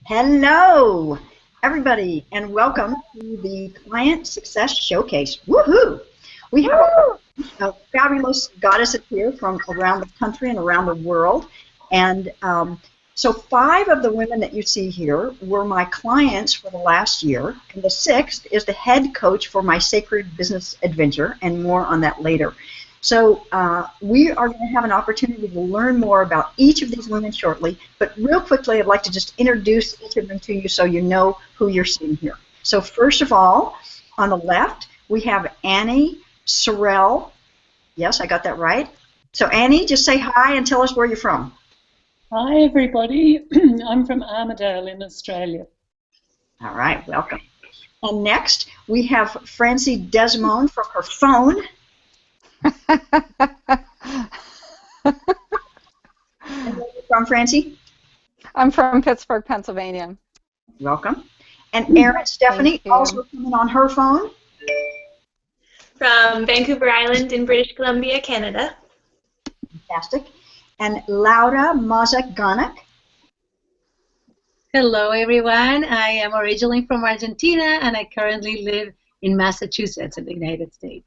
Hello, everybody, and welcome to the Client Success Showcase. Woohoo! We have a fabulous goddesses here from around the country and around the world. And so 5 of the women that you see here were my clients for the last year, and the 6th is the head coach for my Sacred Business Adventure, and more on that later. So we are going to have an opportunity to learn more about each of these women shortly, but real quickly I'd like to just introduce each of them to you so you know who you're seeing here. So first of all, on the left, we have Annie Sorrell. Yes, I got that right. So Annie, just say hi and tell us where you're from. Hi everybody, I'm from Armidale in Australia. All right, welcome. And next, we have Francie Desmond from her phone. And where are you from, Francie? I'm from Pittsburgh, Pennsylvania. Welcome. And Erin Stephanie, also coming on her phone. From Vancouver Island in British Columbia, Canada. Fantastic. And Laura Mazak-Ganak. Hello, everyone. I am originally from Argentina, and I currently live in Massachusetts in the United States.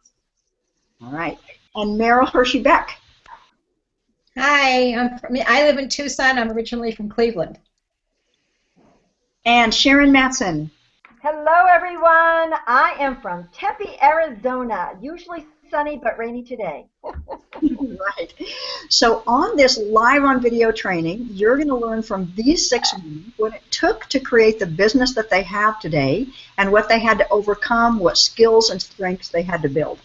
All right. And Meryl Hershey-Beck. Hi, I live in Tucson. I'm originally from Cleveland. And Sharon Matson. Hello, everyone. I am from Tempe, Arizona. Usually sunny, but rainy today. Right. So on this live on video training, you're going to learn from these 6 women what it took to create the business that they have today and what they had to overcome, what skills and strengths they had to build.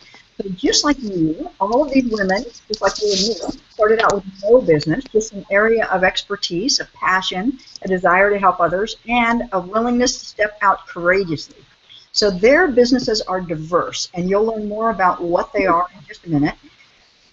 So just like you, all of these women, just like you and me, started out with no business, just an area of expertise, a passion, a desire to help others, and a willingness to step out courageously. So their businesses are diverse, and you'll learn more about what they are in just a minute.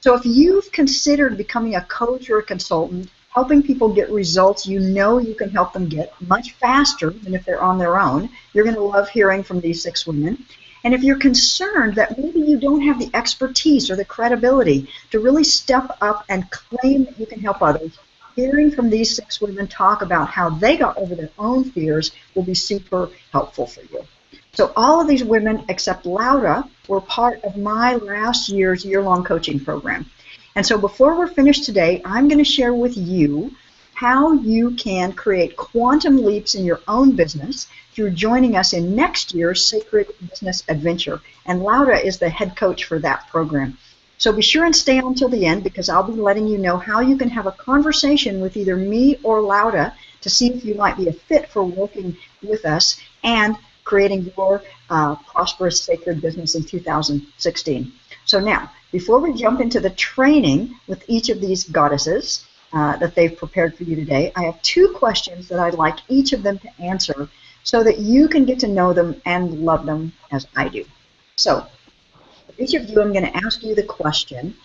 So if you've considered becoming a coach or a consultant, helping people get results you know you can help them get much faster than if they're on their own, you're going to love hearing from these 6 women. And if you're concerned that maybe you don't have the expertise or the credibility to really step up and claim that you can help others, hearing from these 6 women talk about how they got over their own fears will be super helpful for you. So all of these women, except Laura, were part of my last year's year-long coaching program. And so before we're finished today, I'm going to share with you how you can create quantum leaps in your own business through joining us in next year's Sacred Business Adventure. And Laura is the head coach for that program. So be sure and stay on till the end because I'll be letting you know how you can have a conversation with either me or Laura to see if you might be a fit for working with us and creating your prosperous sacred business in 2016. So now, before we jump into the training with each of these goddesses that they've prepared for you today, I have 2 questions that I'd like each of them to answer so that you can get to know them and love them as I do. So, for each of you, I'm going to ask you the question,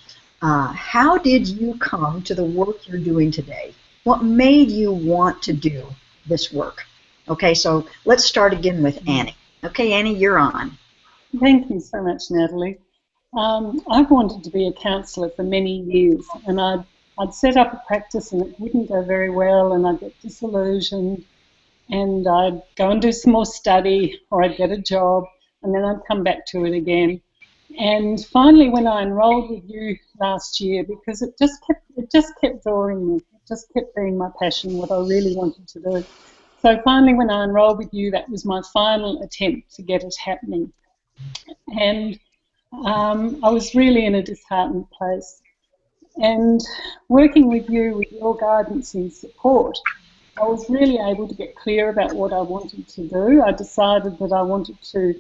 how did you come to the work you're doing today? What made you want to do this work? Okay, so let's start again with Annie. Okay, Annie, you're on. Thank you so much, Natalie. I've wanted to be a counsellor for many years, and I'd set up a practice and it wouldn't go very well, and I'd get disillusioned, and I'd go and do some more study, or I'd get a job, and then I'd come back to it again. And finally, when I enrolled with you last year, because it just kept drawing me, it just kept being my passion, what I really wanted to do. So finally, when I enrolled with you, that was my final attempt to get it happening. And I was really in a disheartened place. And working with you, with your guidance and support, I was really able to get clear about what I wanted to do. I decided that I wanted to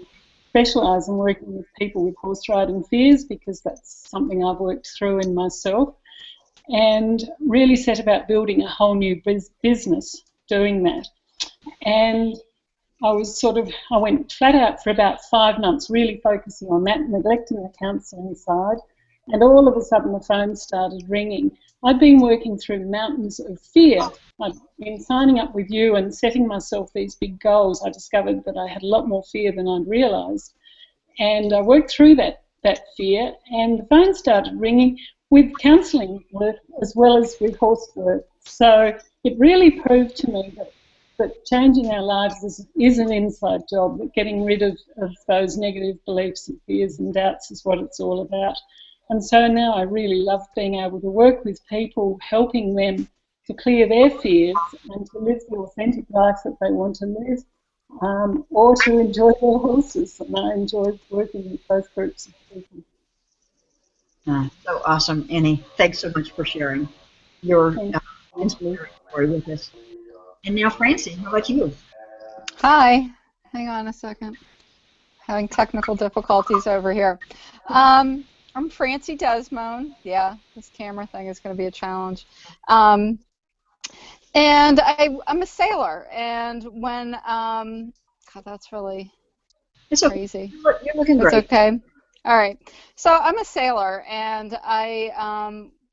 specialise in working with people with horse riding fears because that's something I've worked through in myself, and really set about building a whole new business doing that. And I went flat out for about 5 months, really focusing on that, neglecting the counselling side, and all of a sudden the phone started ringing. I'd been working through mountains of fear. I'd been signing up with you and setting myself these big goals. I discovered that I had a lot more fear than I'd realised. And I worked through that fear, and the phone started ringing with counselling work as well as with horse work. So it really proved to me that But changing our lives is an inside job. But getting rid of those negative beliefs and fears and doubts is what it's all about. And so now I really love being able to work with people, helping them to clear their fears and to live the authentic life that they want to live, or to enjoy their horses. And I enjoy working with both groups of people. So awesome, Annie. Thanks so much for sharing your inspiring story with us. And now, Francie, how about you? Hi. Hang on a second. Having technical difficulties over here. I'm Francie Desmond. Yeah, this camera thing is going to be a challenge. And I'm a sailor. And when, God, that's really crazy. You're looking great. It's okay. All right. So I'm a sailor, and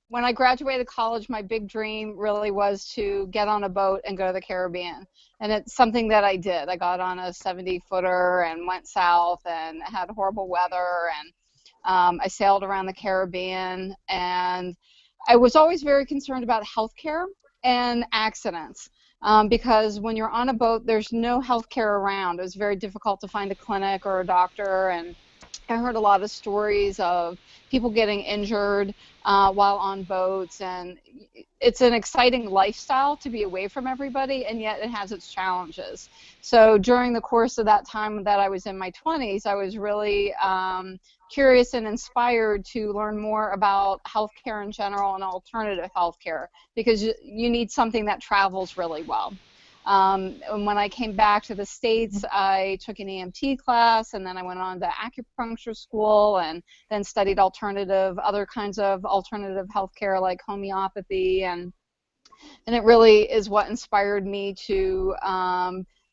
when I graduated college, my big dream really was to get on a boat and go to the Caribbean. And it's something that I did. I got on a 70-footer and went south and had horrible weather, and I sailed around the Caribbean, and I was always very concerned about healthcare and accidents, because when you're on a boat, there's no healthcare around. It was very difficult to find a clinic or a doctor, and I heard a lot of stories of people getting injured while on boats, and it's an exciting lifestyle to be away from everybody, and yet it has its challenges. So during the course of that time that I was in my 20s, I was really curious and inspired to learn more about healthcare in general and alternative healthcare, because you need something that travels really well. And when I came back to the States, I took an EMT class, and then I went on to acupuncture school, and then studied other kinds of alternative healthcare like homeopathy, and it really is what inspired me to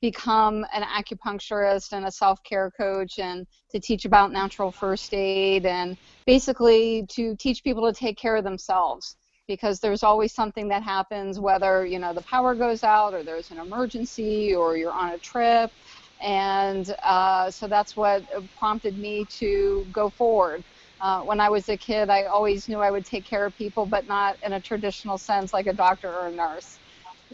become an acupuncturist and a self-care coach, and to teach about natural first aid, and basically to teach people to take care of themselves. Because there's always something that happens, whether the power goes out, or there's an emergency, or you're on a trip, and so that's what prompted me to go forward. When I was a kid, I always knew I would take care of people, but not in a traditional sense like a doctor or a nurse.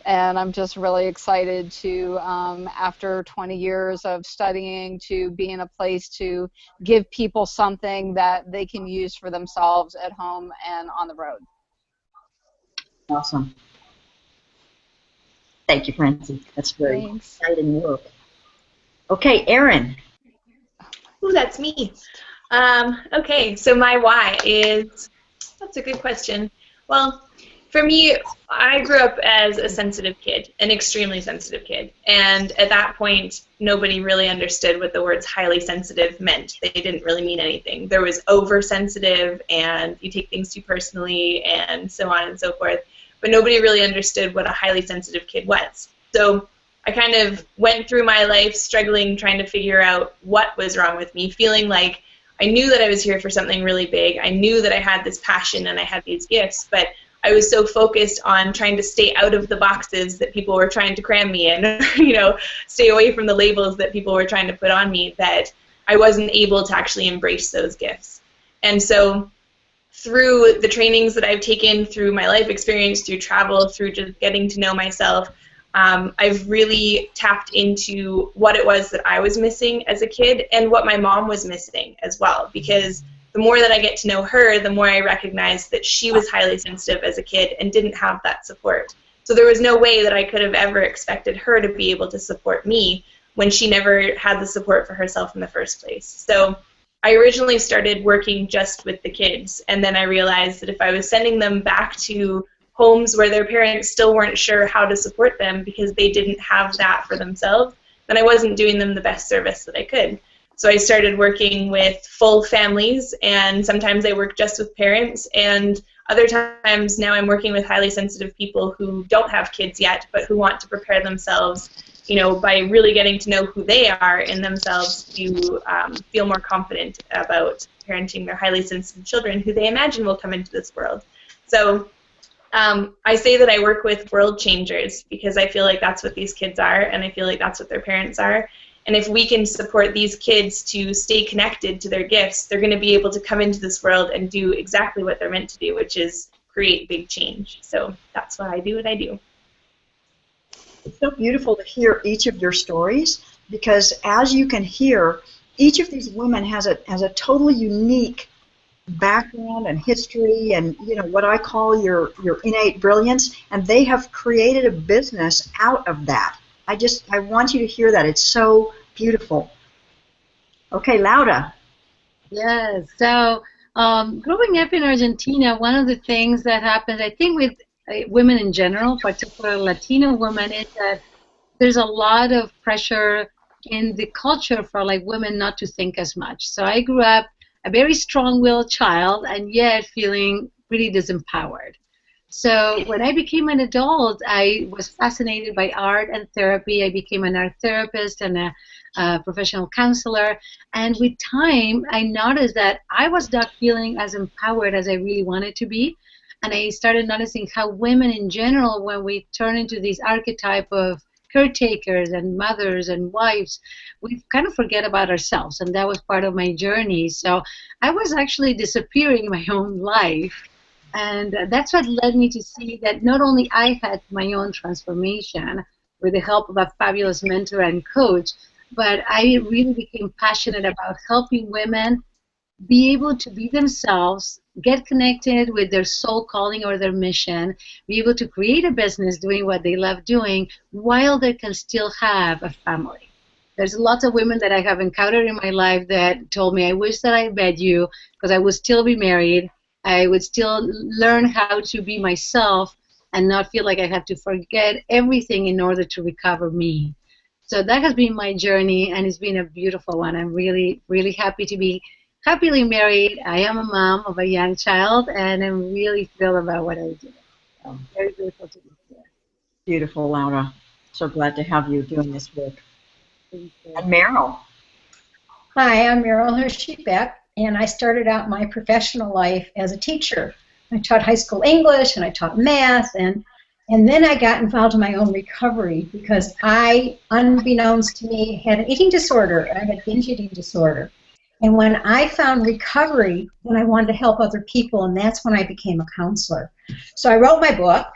And I'm just really excited to, after 20 years of studying, to be in a place to give people something that they can use for themselves at home and on the road. Awesome. Thank you, Francie. That's very exciting work. Okay, Erin. Ooh, that's me. Okay, so my why is, that's a good question. Well, for me, I grew up as a sensitive kid, an extremely sensitive kid. And at that point, nobody really understood what the words highly sensitive meant. They didn't really mean anything. There was oversensitive, and you take things too personally, and so on and so forth. But nobody really understood what a highly sensitive kid was. So I kind of went through my life struggling, trying to figure out what was wrong with me, feeling like I knew that I was here for something really big. I knew that I had this passion and I had these gifts, but I was so focused on trying to stay out of the boxes that people were trying to cram me in, stay away from the labels that people were trying to put on me, that I wasn't able to actually embrace those gifts. And so through the trainings that I've taken, through my life experience, through travel, through just getting to know myself, I've really tapped into what it was that I was missing as a kid and what my mom was missing as well. Because the more that I get to know her, the more I recognize that she was highly sensitive as a kid and didn't have that support. So there was no way that I could have ever expected her to be able to support me when she never had the support for herself in the first place. So I originally started working just with the kids, and then I realized that if I was sending them back to homes where their parents still weren't sure how to support them because they didn't have that for themselves, then I wasn't doing them the best service that I could. So I started working with full families, and sometimes I work just with parents, and other times now I'm working with highly sensitive people who don't have kids yet but who want to prepare themselves, by really getting to know who they are in themselves to feel more confident about parenting their highly sensitive children who they imagine will come into this world. So I say that I work with world changers because I feel like that's what these kids are, and I feel like that's what their parents are. And if we can support these kids to stay connected to their gifts, they're going to be able to come into this world and do exactly what they're meant to do, which is create big change. So that's why I do what I do. It's so beautiful to hear each of your stories because, as you can hear, each of these women has a totally unique background and history, and what I call your innate brilliance, and they have created a business out of that. I want you to hear that. It's so beautiful. Okay, Laura. Yes. So, growing up in Argentina, one of the things that happens, I think, with women in general, particularly Latino women, is that there's a lot of pressure in the culture for like women not to think as much. So I grew up a very strong-willed child, and yet feeling pretty disempowered. So when I became an adult, I was fascinated by art and therapy. I became an art therapist and a professional counselor. And with time, I noticed that I was not feeling as empowered as I really wanted to be. And I started noticing how women in general, when we turn into this archetype of caretakers and mothers and wives, we kind of forget about ourselves. And that was part of my journey. So I was actually disappearing in my own life. And that's what led me to see that not only I had my own transformation with the help of a fabulous mentor and coach, but I really became passionate about helping women be able to be themselves, get connected with their soul calling or their mission, be able to create a business doing what they love doing while they can still have a family. There's lots of women that I have encountered in my life that told me, I wish that I met you because I would still be married. I would still learn how to be myself and not feel like I have to forget everything in order to recover me. So that has been my journey, and it's been a beautiful one. I'm really, really happy to be happily married. I am a mom of a young child, and I'm really thrilled about what I do. So I'm very grateful to be here. Beautiful, Laura. So glad to have you doing this work. And Meryl. Hi, I'm Meryl Hershey-Beck, and I started out my professional life as a teacher. I taught high school English, and I taught math, and then I got involved in my own recovery because I, unbeknownst to me, had an eating disorder. I had binge eating disorder. And when I found recovery, then I wanted to help other people, and that's when I became a counselor. So I wrote my book,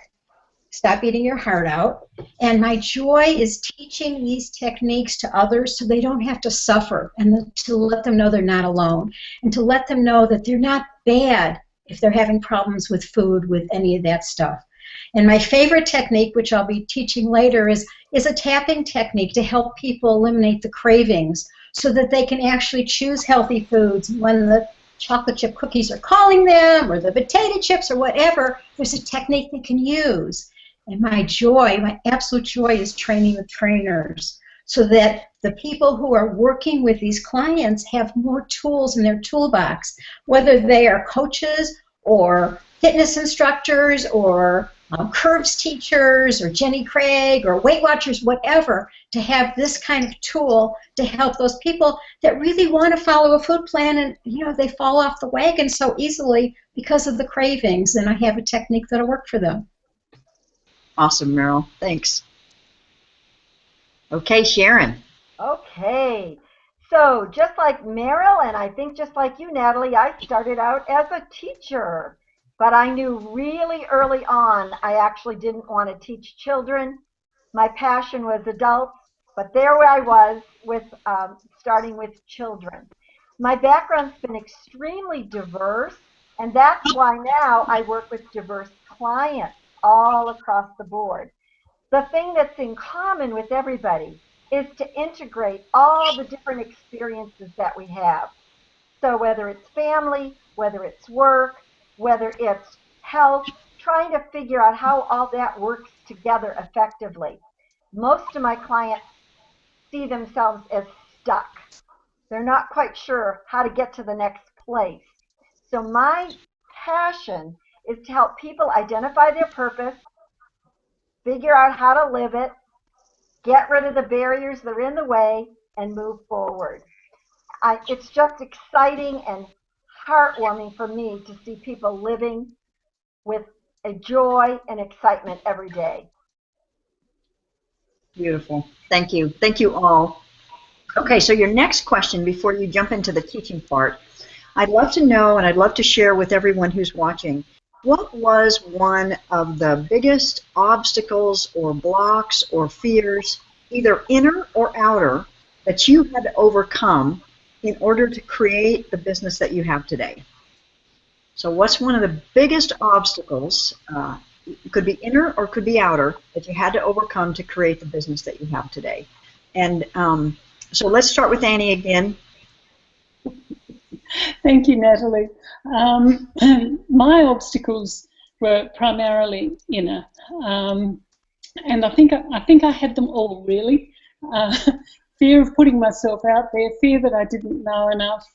Stop Eating Your Heart Out, and my joy is teaching these techniques to others so they don't have to suffer, and to let them know they're not alone, and to let them know that they're not bad if they're having problems with food, with any of that stuff. And my favorite technique, which I'll be teaching later, is a tapping technique to help people eliminate the cravings so that they can actually choose healthy foods when the chocolate chip cookies are calling them, or the potato chips, or whatever. There's a technique they can use. And my joy, my absolute joy, is training with trainers so that the people who are working with these clients have more tools in their toolbox, whether they are coaches or fitness instructors or curves teachers or Jenny Craig or Weight Watchers, whatever, to have this kind of tool to help those people that really want to follow a food plan, and they fall off the wagon so easily because of the cravings, and I have a technique that'll work for them. Awesome, Meryl. Thanks. Okay, Sharon. Okay. So just like Meryl, and I think just like you, Natalie, I started out as a teacher. But I knew really early on I actually didn't want to teach children. My passion was adults, but there I was with starting with children. My background's been extremely diverse, and that's why now I work with diverse clients all across the board. The thing that's in common with everybody is to integrate all the different experiences that we have. So whether it's family, whether it's work, whether it's health, trying to figure out how all that works together effectively. Most of my clients see themselves as stuck. They're not quite sure how to get to the next place. So my passion is to help people identify their purpose, figure out how to live it, get rid of the barriers that are in the way, and move forward. It's just exciting and heartwarming for me to see people living with a joy and excitement every day. Beautiful. Thank you. Thank you all. Okay, so your next question before you jump into the teaching part, I'd love to know, and I'd love to share with everyone who's watching, what was one of the biggest obstacles or blocks or fears, either inner or outer, that you had to overcome in order to create the business that you have today? So what's one of the biggest obstacles, it could be inner or could be outer, that you had to overcome to create the business that you have today? And so let's start with Annie again. Thank you, Natalie. My obstacles were primarily inner, and I think I had them all, really. Fear of putting myself out there, fear that I didn't know enough,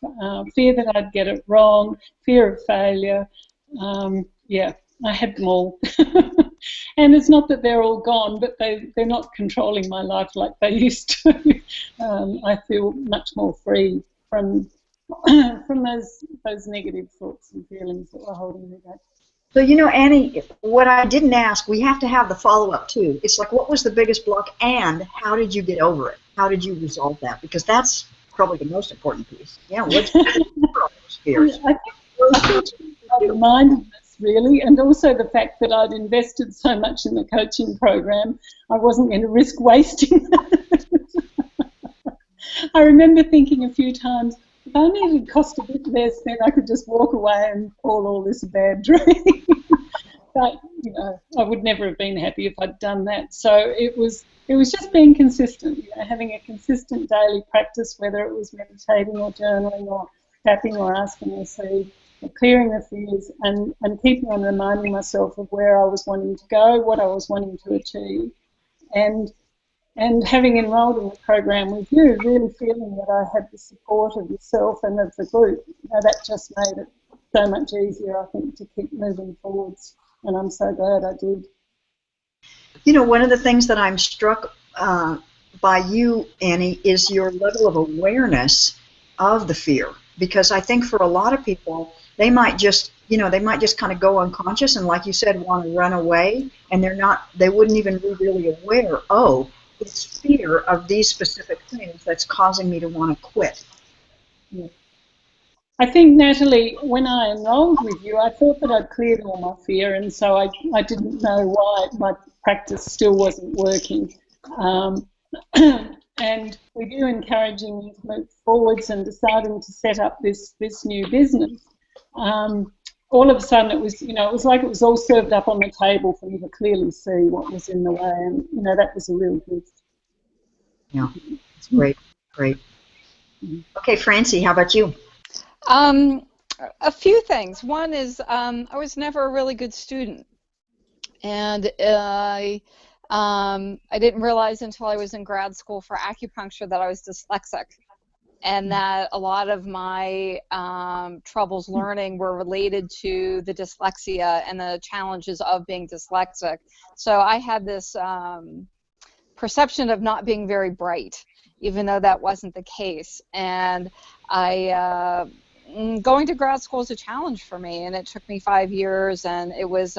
fear that I'd get it wrong, fear of failure. Yeah, I had them all. And it's not that they're all gone, but they're not controlling my life like they used to. I feel much more free from those negative thoughts and feelings that were holding me back. So, Annie, what I didn't ask, we have to have the follow-up, too. It's like, what was the biggest block, and how did you get over it? How did you resolve that? Because that's probably the most important piece. Yeah, what's those fears? I think mindedness, really, and also the fact that I'd invested so much in the coaching program, I wasn't going to risk wasting it. I remember thinking a few times, if only it had cost a bit less, then I could just walk away and call all this a bad dream. But, I would never have been happy if I'd done that. So it was just being consistent, having a consistent daily practice, whether it was meditating or journaling or tapping or asking the seed, or clearing the fears, and keeping on reminding myself of where I was wanting to go, what I was wanting to achieve. And having enrolled in the program with you, really feeling that I had the support of yourself and of the group, that just made it so much easier, I think, to keep moving forwards. And I'm so glad I did. One of the things that I'm struck by you, Annie, is your level of awareness of the fear. Because I think for a lot of people, they might just kind of go unconscious and, like you said, want to run away, and they wouldn't even be really aware, it's fear of these specific things that's causing me to want to quit. Yeah. I think, Natalie, when I enrolled with you, I thought that I'd cleared all my fear, and so I didn't know why my practice still wasn't working. And with you encouraging me to move forwards and deciding to set up this new business, all of a sudden it was like it was all served up on the table for me to clearly see what was in the way, and that was a real gift. Yeah, it's great. Okay, Francie, how about you? A few things. One is I was never a really good student, and I didn't realize until I was in grad school for acupuncture that I was dyslexic, and that a lot of my troubles learning were related to the dyslexia and the challenges of being dyslexic. So I had this perception of not being very bright, even though that wasn't the case. And going to grad school was a challenge for me, and it took me 5 years, and it was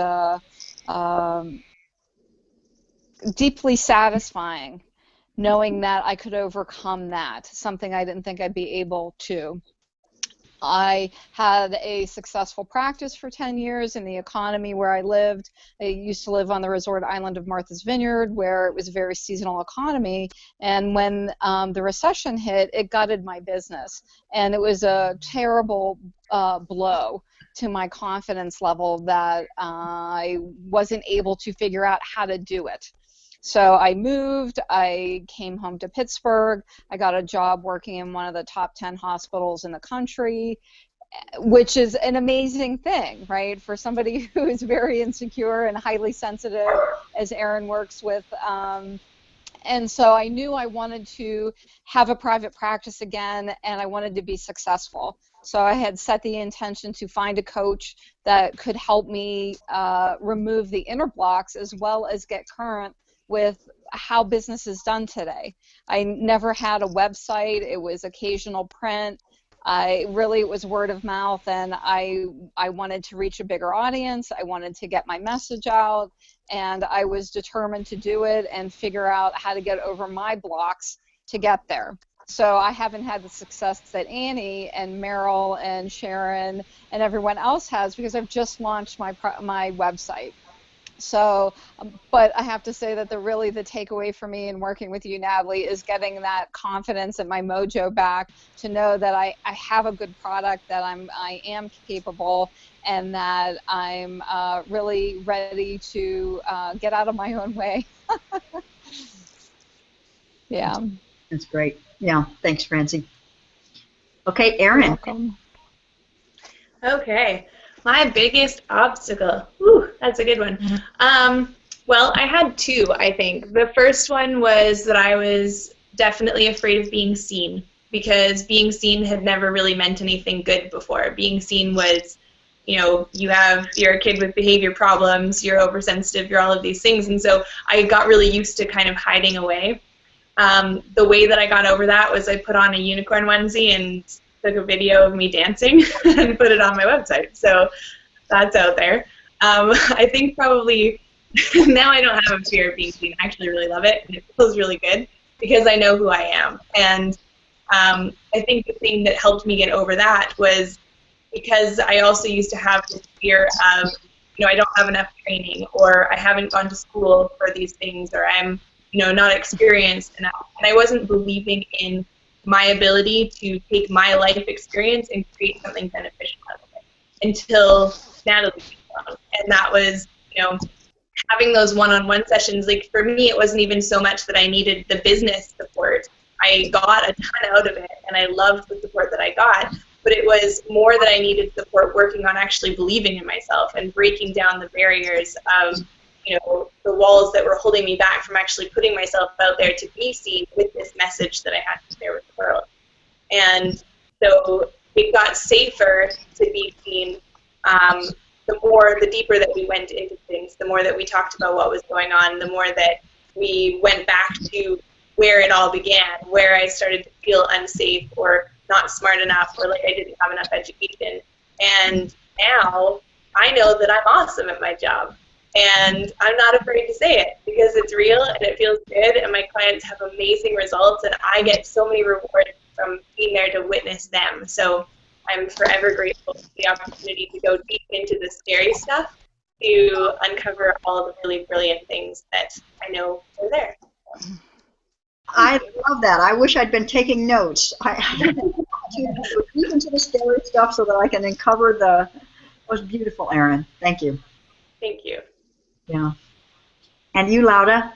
deeply satisfying knowing that I could overcome that, something I didn't think I'd be able to. I had a successful practice for 10 years in the economy where I lived. I used to live on the resort island of Martha's Vineyard, where it was a very seasonal economy, and when the recession hit, it gutted my business, and it was a terrible blow to my confidence level that I wasn't able to figure out how to do it. So I moved, I came home to Pittsburgh, I got a job working in one of the top 10 hospitals in the country, which is an amazing thing, right, for somebody who is very insecure and highly sensitive, as Erin works with. And so I knew I wanted to have a private practice again, and I wanted to be successful. So I had set the intention to find a coach that could help me remove the inner blocks as well as get current with how business is done today. I never had a website. It was occasional print. It was word of mouth, and I wanted to reach a bigger audience. I wanted to get my message out, and I was determined to do it and figure out how to get over my blocks to get there. So I haven't had the success that Annie and Meryl and Sharon and everyone else has because I've just launched my website. So, but I have to say that the takeaway for me in working with you, Natalie, is getting that confidence and my mojo back to know that I have a good product, that I am capable, and that I'm really ready to get out of my own way. Yeah. That's great. Yeah, thanks, Francie. Okay, Erin. You're welcome. Okay, my biggest obstacle. Ooh, that's a good one. Well, I had two, I think. The first one was that I was definitely afraid of being seen, because being seen had never really meant anything good before. Being seen was, you know, you're a kid with behavior problems, you're oversensitive, you're all of these things, and so I got really used to kind of hiding away. The way that I got over that was I put on a unicorn onesie and took a video of me dancing and put it on my website. So that's out there. I think probably now I don't have a fear of being seen. I actually really love it, and it feels really good because I know who I am. And I think the thing that helped me get over that was because I also used to have this fear of, you know, I don't have enough training, or I haven't gone to school for these things, or I'm, you know, not experienced enough. And I wasn't believing in my ability to take my life experience and create something beneficial out of it until Natalie came along. And that was, you know, having those one-on-one sessions. Like, for me, it wasn't even so much that I needed the business support. I got a ton out of it, and I loved the support that I got, but it was more that I needed support working on actually believing in myself and breaking down the barriers of, you know, the walls that were holding me back from actually putting myself out there to be seen with this message that I had to share with the world. And so it got safer to be seen the deeper that we went into things, the more that we talked about what was going on, the more that we went back to where it all began, where I started to feel unsafe or not smart enough, or like I didn't have enough education. And now I know that I'm awesome at my job. And I'm not afraid to say it because it's real and it feels good, and my clients have amazing results, and I get so many rewards from being there to witness them. So I'm forever grateful for the opportunity to go deep into the scary stuff to uncover all the really brilliant things that I know are there. I love that. I wish I'd been taking notes. I deep into the scary stuff so that I can uncover the. It was beautiful, Erin. Thank you. Thank you. Yeah. And you, Lauda?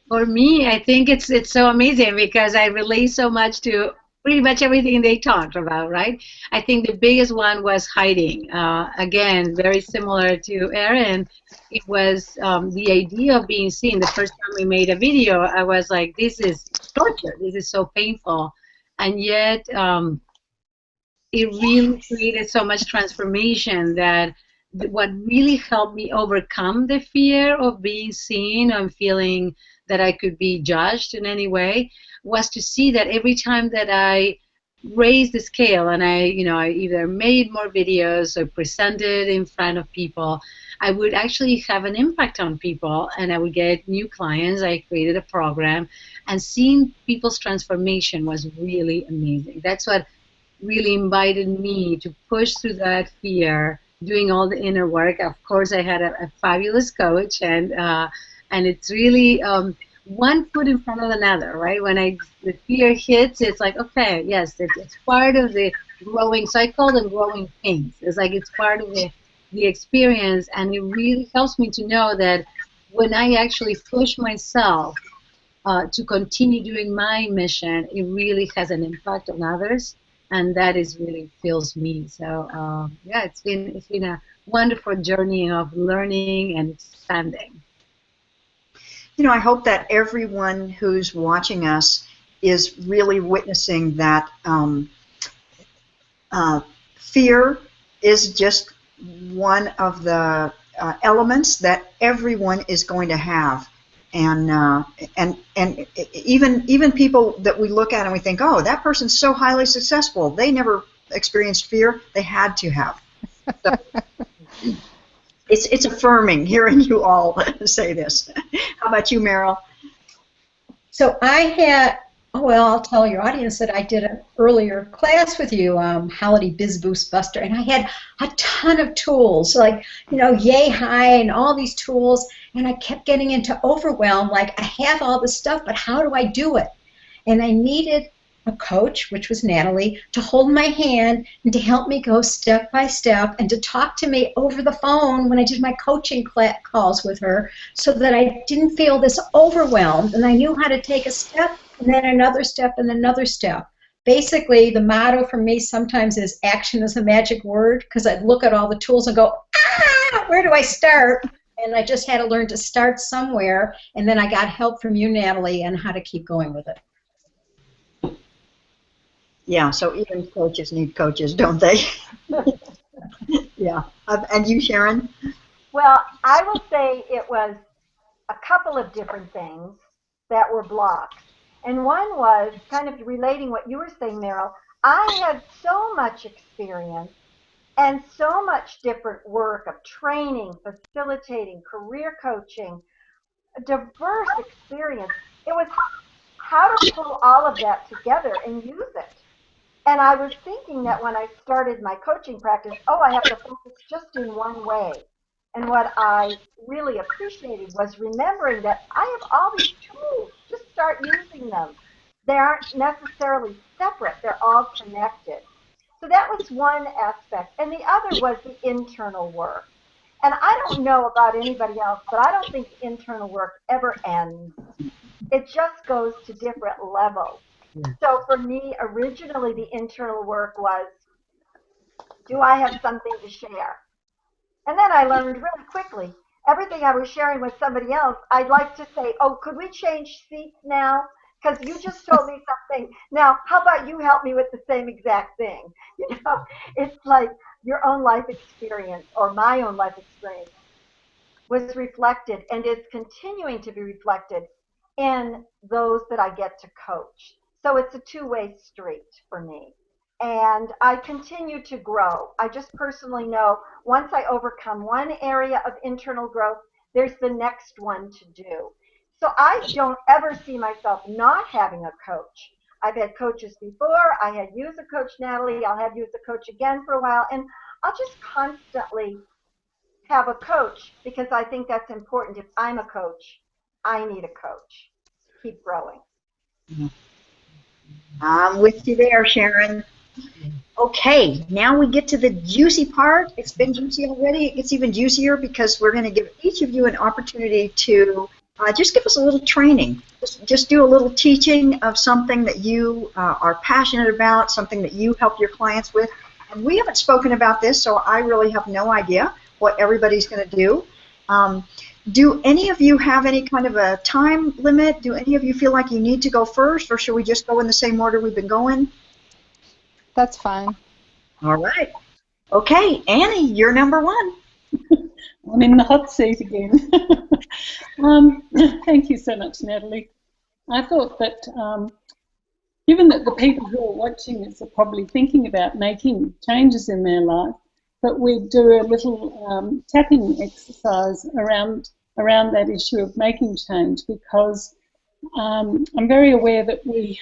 For me, I think it's so amazing because I relate so much to pretty much everything they talked about, right? I think the biggest one was hiding. Again, very similar to Erin. It was the idea of being seen. The first time we made a video, I was like, this is torture. This is so painful. And yet, it really created so much transformation that what really helped me overcome the fear of being seen and feeling that I could be judged in any way was to see that every time that I raised the scale and I either made more videos or presented in front of people, I would actually have an impact on people and I would get new clients. I created a program, and seeing people's transformation was really amazing. That's what really invited me to push through that fear, doing all the inner work. Of course, I had a fabulous coach, and it's really one foot in front of another, right? When the fear hits, it's like, okay, yes, it's part of the growing. So I call them growing pains. It's like it's part of the experience, and it really helps me to know that when I actually push myself to continue doing my mission, it really has an impact on others. And that is really fills me. So yeah, it's been a wonderful journey of learning and expanding. You know, I hope that everyone who's watching us is really witnessing that fear is just one of the elements that everyone is going to have. And even people that we look at and we think, oh, that person's so highly successful, they never experienced fear. They had to have. So it's affirming hearing you all say this. How about you, Meryl? So I Oh, well, I'll tell your audience that I did an earlier class with you, Holiday Biz Boost Buster, and I had a ton of tools, like, Yay High and all these tools, and I kept getting into overwhelm, like, I have all this stuff, but how do I do it? And I needed a coach, which was Natalie, to hold my hand and to help me go step by step and to talk to me over the phone when I did my coaching calls with her so that I didn't feel this overwhelmed, and I knew how to take a step and then another step and another step. Basically, the motto for me sometimes is action is a magic word, because I'd look at all the tools and go, where do I start? And I just had to learn to start somewhere, and then I got help from you, Natalie, on how to keep going with it. Yeah, so even coaches need coaches, don't they? Yeah. And you, Sharon? Well, I will say it was a couple of different things that were blocks. And one was kind of relating what you were saying, Meryl. I had so much experience and so much different work of training, facilitating, career coaching, diverse experience. It was how to pull all of that together and use it. And I was thinking that when I started my coaching practice, I have to focus just in one way. And what I really appreciated was remembering that I have all these tools. Just start using them. They aren't necessarily separate. They're all connected. So that was one aspect. And the other was the internal work. And I don't know about anybody else, but I don't think internal work ever ends. It just goes to different levels. So for me, originally the internal work was, do I have something to share? And then I learned really quickly, everything I was sharing with somebody else, I'd like to say, could we change seats now? Because you just told me something. Now, how about you help me with the same exact thing? It's like your own life experience or my own life experience was reflected and is continuing to be reflected in those that I get to coach. So it's a two-way street for me. And I continue to grow. I just personally know once I overcome one area of internal growth, there's the next one to do. So I don't ever see myself not having a coach. I've had coaches before. I had you as a coach, Natalie. I'll have you as a coach again for a while. And I'll just constantly have a coach because I think that's important. If I'm a coach, I need a coach. Keep growing. I'm with you there, Sharon. Okay, now we get to the juicy part. It's been juicy already. It gets even juicier because we're going to give each of you an opportunity to just give us a little training. Just do a little teaching of something that you are passionate about, something that you help your clients with. And we haven't spoken about this, so I really have no idea what everybody's going to do. Do any of you have any kind of a time limit? Do any of you feel like you need to go first, or should we just go in the same order we've been going? That's fine. All right. Okay, Annie, you're number one. I'm in the hot seat again. Thank you so much, Natalie. I thought that given that the people who are watching this are probably thinking about making changes in their life, that we'd do a little tapping exercise around that issue of making change, because I'm very aware that we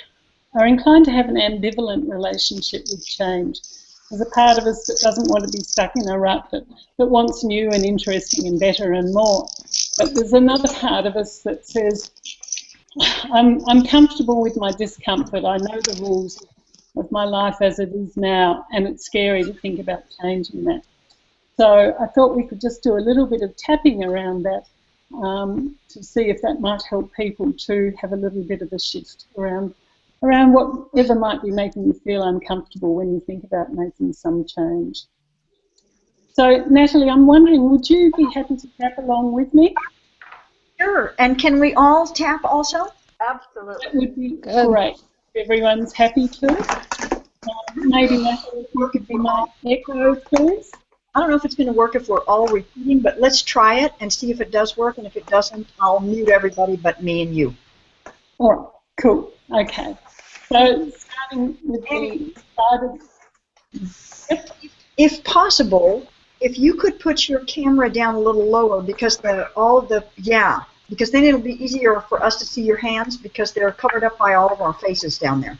are inclined to have an ambivalent relationship with change. There's a part of us that doesn't want to be stuck in a rut, that wants new and interesting and better and more. But there's another part of us that says, I'm comfortable with my discomfort. I know the rules of my life as it is now, and it's scary to think about changing that. So I thought we could just do a little bit of tapping around that to see if that might help people to have a little bit of a shift around whatever might be making you feel uncomfortable when you think about making some change. So, Natalie, I'm wondering, would you be happy to tap along with me? Sure. And can we all tap also? Absolutely. That would be great. If everyone's happy to. Maybe, Natalie, if you could be my echo, please. I don't know if it's going to work if we're all repeating, but let's try it and see if it does work. And if it doesn't, I'll mute everybody but me and you. All right. Cool. Okay. So, starting with the started. If possible, if you could put your camera down a little lower, because because then it'll be easier for us to see your hands because they're covered up by all of our faces down there.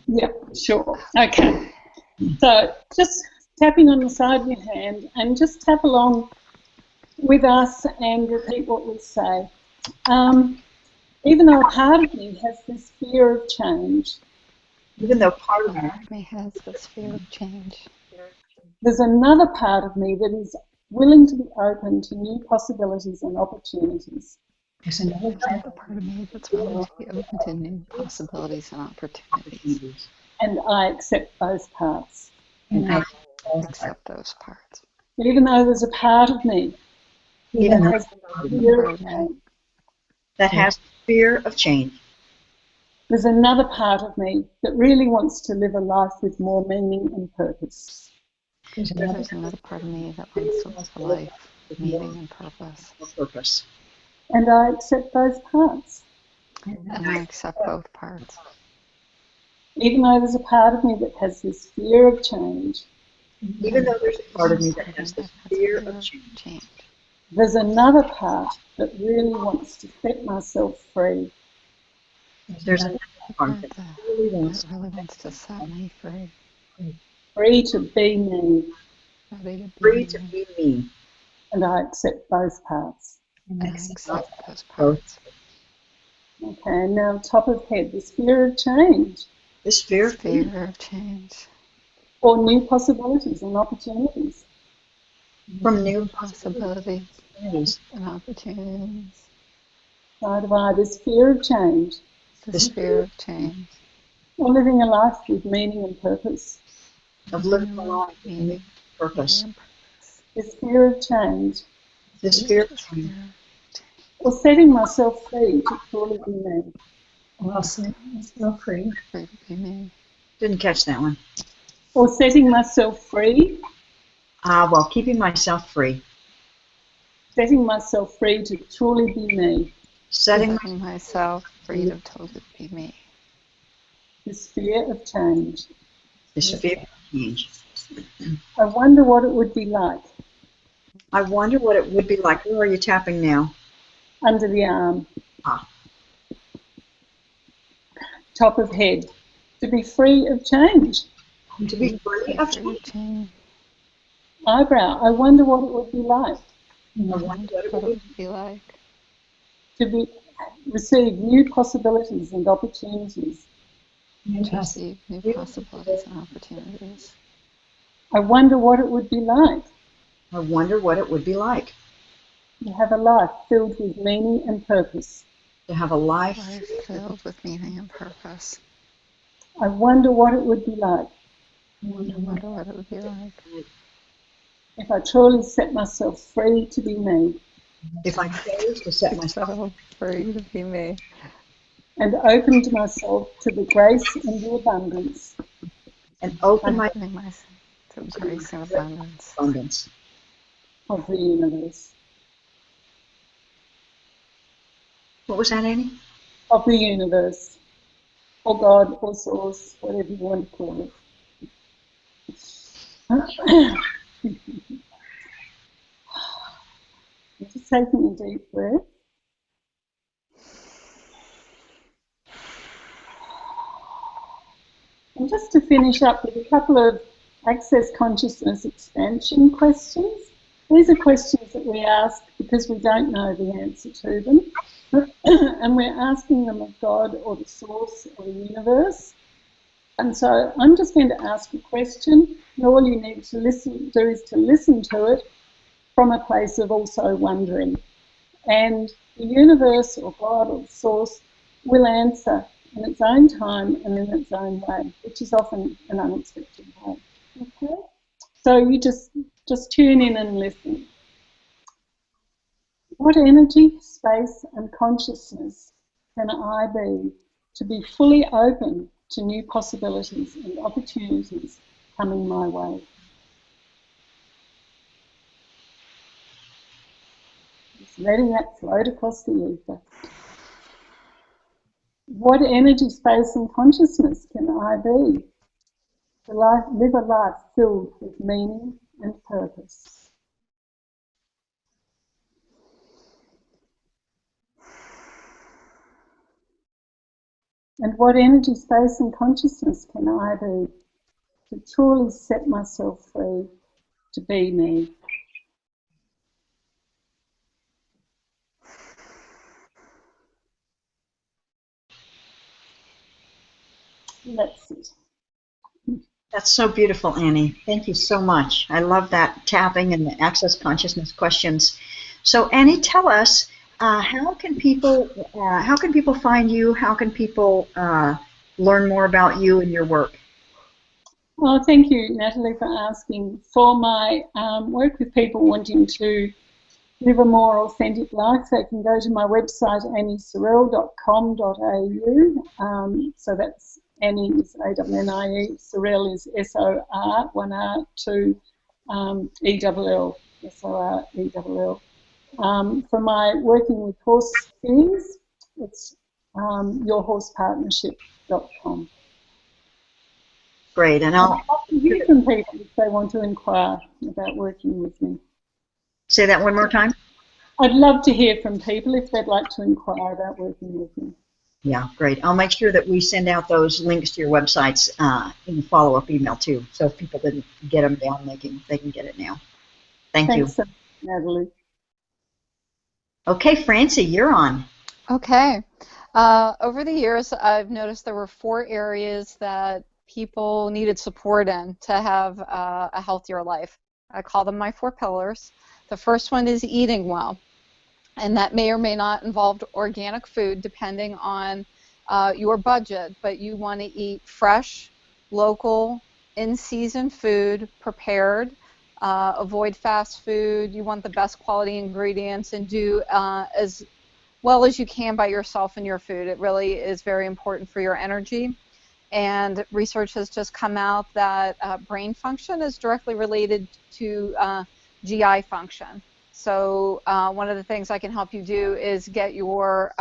Yeah, sure. Okay. So just tapping on the side of your hand and just tap along with us and repeat what we say. Even though a part of me has this fear of change, Even though part of Me has this fear of change. there's another part of me that is willing to be open to new possibilities and opportunities. There's another There's another part of me that's willing to be open to new possibilities and opportunities. And I accept those parts. and I Accept those parts. Even though there's a part of me even that though has fear of Part of me. change, that has fear of change. there's another part of me that really wants to live a life with more meaning and purpose. there's another There's another part of me that wants to live a life with meaning and purpose. And I accept those parts. And I accept both parts. Even though there's a part of me that has this fear of change, Even though there's a part of me that has this fear of change. there's another part that really wants to set myself free. There's another part that really wants That really wants to set me free. Free to be me. free to be me. And I accept both parts. And I accept those parts. Okay, and now top of head, this fear of change This fear of Fear of change. or new possibilities and opportunities. from new Possibilities possibilities. and opportunities. Side of I, this fear of change This fear of change. or living a life with meaning and purpose. Of living a life with Meaning purpose. and purpose. This fear of change This fear of This change. fear or setting myself free to truly be me. well, so free. free to be me. Didn't catch that one. Or setting myself free, While keeping myself free. setting myself free to truly be me. Setting Letting myself free to totally be me. This fear of change. this fear of change. I wonder what it would be like I wonder what it would be like. Where are you tapping now? under the arm. Ah. Top of head. To be free of change. To be free of Free change. of change. Eyebrow. I wonder what it would be like I wonder what it What it would would be like to receive new possibilities and opportunities. to receive new possibilities and opportunities. I wonder what it would be like I wonder what it would be like to have a life filled with meaning and purpose. to have a life. Life filled with meaning and purpose. I wonder what it would be like I wonder what it would be like if I truly set myself free to be me If I chose to set myself so free to be me. and opened myself to the grace and the abundance and open my Opening myself to grace and abundance abundance of the universe. What was that, Annie? Of the universe, or God, or Source, whatever you want to call it. Just taking a deep breath. And just to finish up with a couple of Access Consciousness expansion questions. These are questions that we ask because we don't know the answer to them. And we're asking them of God or the Source or the universe. And so I'm just going to ask a question, and all you need to do is to listen to it from a place of also wondering. And the universe or God or the Source will answer in its own time and in its own way, which is often an unexpected way. Okay? So you just tune in and listen. What energy, space and consciousness can I be to be fully open to new possibilities and opportunities coming my way? Just letting that float across the ether. What energy, space and consciousness can I be to live a life filled with meaning and purpose? And what energy, space and consciousness can I do to truly set myself free to be me? That's it. That's so beautiful, Annie. Thank you so much. I love that tapping and the access consciousness questions. So, Annie, tell us how can people find you? How can people learn more about you and your work? Well, thank you, Natalie, for asking. For my work with people wanting to live a more authentic life, they can go to my website, anniesorrell.com.au. So that's Annie is A-N-N-I-E, Sorrell is S-O-R, 1R, 2 E-double-L, S-O-R-E-double-L. For my working with horse things, it's yourhorsepartnership.com. Great, and I'll hear from people if they want to inquire about working with me. Say that one more time. I'd love to hear from people if they'd like to inquire about working with me. Yeah, great. I'll make sure that we send out those links to your websites in the follow-up email too. So if people didn't get them down, they can get it now. Thanks you. So much, Natalie. Okay, Francie, you're on. Okay. Over the years, I've noticed there were 4 areas that people needed support in to have a healthier life. I call them my 4 pillars. The first one is eating well, and that may or may not involve organic food depending on your budget, but you want to eat fresh, local, in-season food, prepared, avoid fast food. You want the best quality ingredients and do as well as you can by yourself in your food. It really is very important for your energy. And research has just come out that brain function is directly related to GI function. So one of the things I can help you do is get your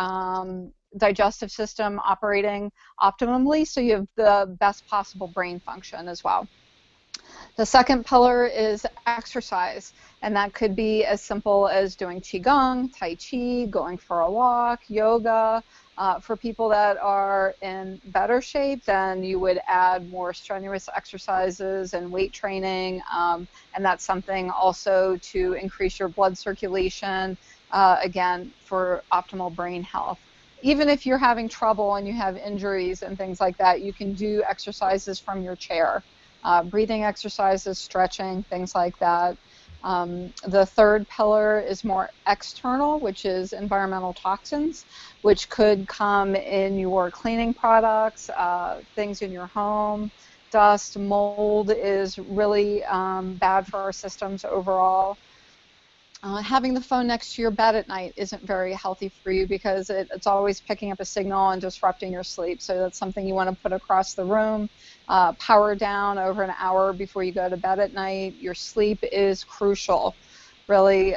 digestive system operating optimally so you have the best possible brain function as well. The second pillar is exercise, and that could be as simple as doing Qigong, Tai Chi, going for a walk, yoga. For people that are in better shape, then you would add more strenuous exercises and weight training, and that's something also to increase your blood circulation, again, for optimal brain health. Even if you're having trouble and you have injuries and things like that, you can do exercises from your chair. Breathing exercises, stretching, things like that. The third pillar is more external, which is environmental toxins, which could come in your cleaning products, things in your home. Dust, mold is really bad for our systems overall. Having the phone next to your bed at night isn't very healthy for you because it's always picking up a signal and disrupting your sleep. So that's something you want to put across the room. Power down over an hour before you go to bed at night. Your sleep is crucial. Really,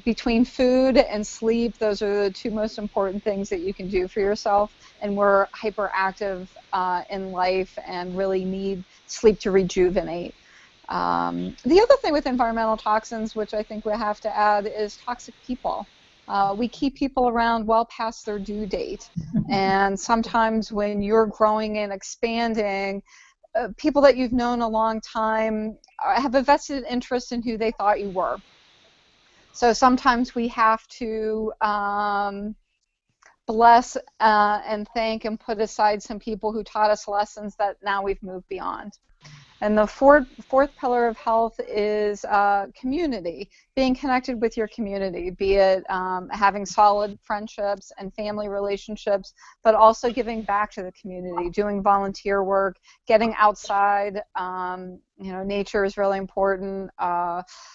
between food and sleep, those are the 2 most important things that you can do for yourself. And we're hyperactive in life and really need sleep to rejuvenate. The other thing with environmental toxins, which I think we have to add, is toxic people. We keep people around well past their due date. And sometimes when you're growing and expanding, people that you've known a long time have a vested interest in who they thought you were. So sometimes we have to bless and thank and put aside some people who taught us lessons that now we've moved beyond. And the fourth pillar of health is community, being connected with your community, be it having solid friendships and family relationships, but also giving back to the community, doing volunteer work, getting outside. Nature is really important.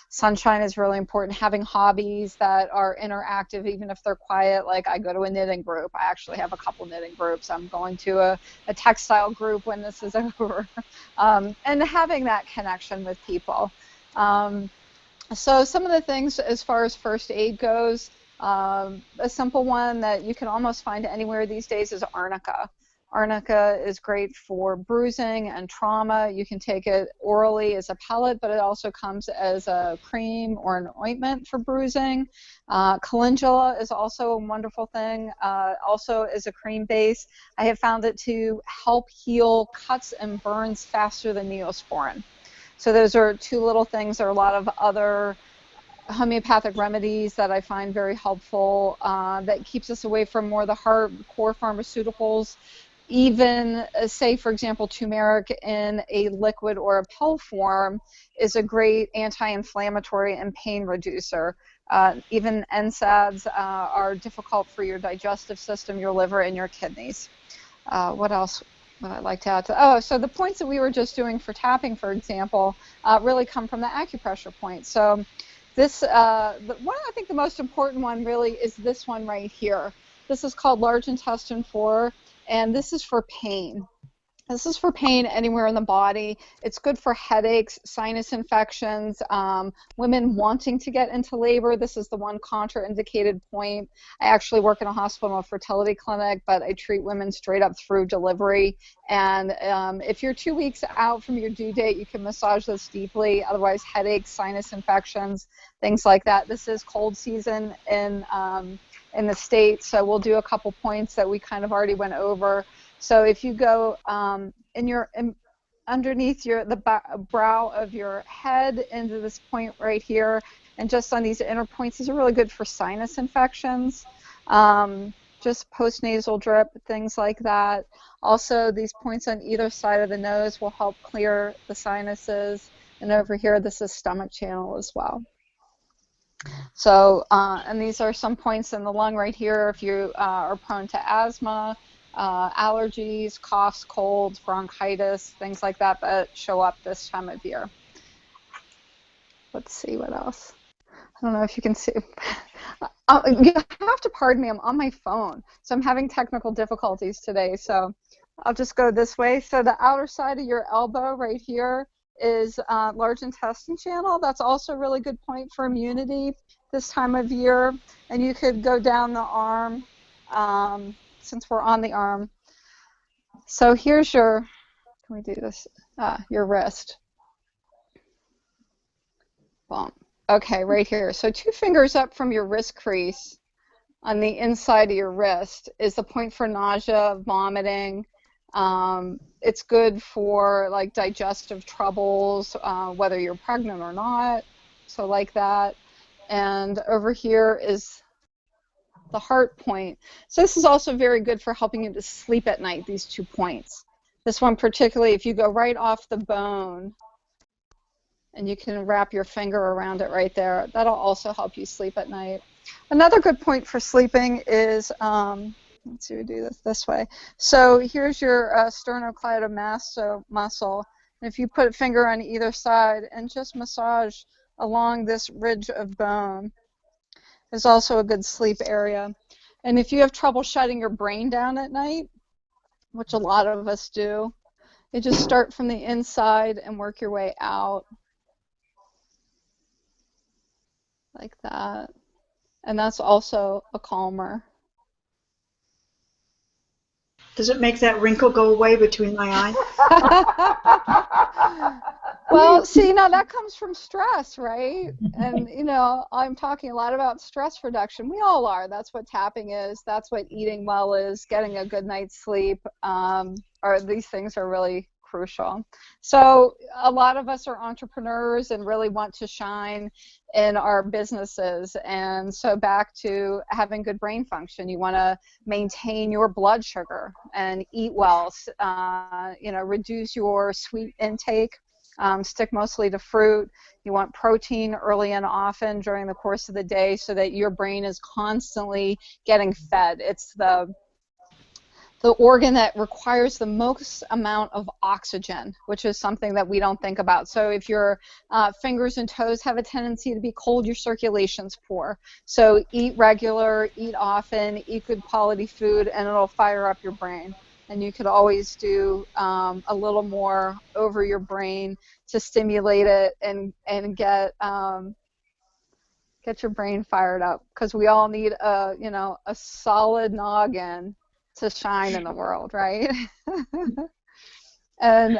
Sunshine is really important. Having hobbies that are interactive, even if they're quiet. Like I go to a knitting group. I actually have a couple knitting groups. I'm going to a textile group when this is over. And having that connection with people. So some of the things as far as first aid goes, a simple one that you can almost find anywhere these days is arnica. Arnica is great for bruising and trauma. You can take it orally as a pellet, but it also comes as a cream or an ointment for bruising. Calendula is also a wonderful thing, also as a cream base. I have found it to help heal cuts and burns faster than Neosporin. So those are two little things. There are a lot of other homeopathic remedies that I find very helpful that keeps us away from more the hardcore pharmaceuticals. Even, say, for example, turmeric in a liquid or a pill form is a great anti-inflammatory and pain reducer. Even NSAIDs are difficult for your digestive system, your liver, and your kidneys. What else would I like to add to? Oh, so the points that we were just doing for tapping, for example, really come from the acupressure points. So this, I think the most important one really is this one right here. This is called large intestine 4, and this is for pain. This is for pain anywhere in the body. It's good for headaches, sinus infections, women wanting to get into labor. This is the one contraindicated point. I actually work in a hospital and fertility clinic, but I treat women straight up through delivery. And if you're 2 weeks out from your due date, you can massage this deeply. Otherwise, headaches, sinus infections, things like that. This is cold season in the States, so we'll do a couple points that we kind of already went over. So if you go underneath the brow of your head into this point right here, and just on these inner points, these are really good for sinus infections, just postnasal drip, things like that. Also, these points on either side of the nose will help clear the sinuses. And over here, this is stomach channel as well. So, and these are some points in the lung right here if you are prone to asthma, allergies, coughs, colds, bronchitis, things like that show up this time of year. Let's see what else. I don't know if you can see. You have to pardon me, I'm on my phone, so I'm having technical difficulties today, so I'll just go this way. So the outer side of your elbow right here is large intestine channel. That's also a really good point for immunity this time of year. And you could go down the arm, since we're on the arm. So here's your, can we do this? Your wrist. Boom. Okay, right here. So 2 fingers up from your wrist crease on the inside of your wrist is the point for nausea, vomiting. It's good for like digestive troubles, whether you're pregnant or not, so like that. And over here is the heart point. So this is also very good for helping you to sleep at night, these 2 points. This one particularly, if you go right off the bone, and you can wrap your finger around it right there, that'll also help you sleep at night. Another good point for sleeping is, let's see, we do this way. So here's your sternocleidomastoid muscle. And if you put a finger on either side and just massage along this ridge of bone, is also a good sleep area. And if you have trouble shutting your brain down at night, which a lot of us do, you just start from the inside and work your way out. Like that. And that's also a calmer. Does it make that wrinkle go away between my eyes? Well, see, now that comes from stress, right? And, you know, I'm talking a lot about stress reduction. We all are. That's what tapping is. That's what eating well is, getting a good night's sleep. These things are really crucial. So a lot of us are entrepreneurs and really want to shine in our businesses. And so back to having good brain function, you want to maintain your blood sugar and eat well, you know, reduce your sweet intake. Stick mostly to fruit. You want protein early and often during the course of the day so that your brain is constantly getting fed. It's the organ that requires the most amount of oxygen, which is something that we don't think about. So if your fingers and toes have a tendency to be cold, your circulation's poor. So eat regular, eat often, eat good quality food, and it'll fire up your brain. And you could always do a little more over your brain to stimulate it and get your brain fired up, because we all need a solid noggin to shine in the world, right? And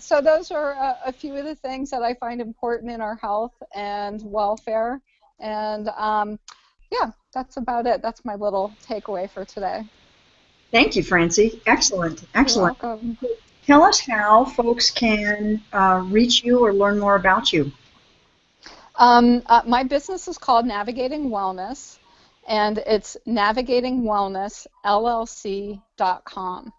so those are a few of the things that I find important in our health and welfare. And yeah, that's about it. That's my little takeaway for today. Thank you, Francie. Excellent, excellent. You're welcome. Tell us how folks can reach you or learn more about you. My business is called Navigating Wellness, and it's navigatingwellnessllc.com.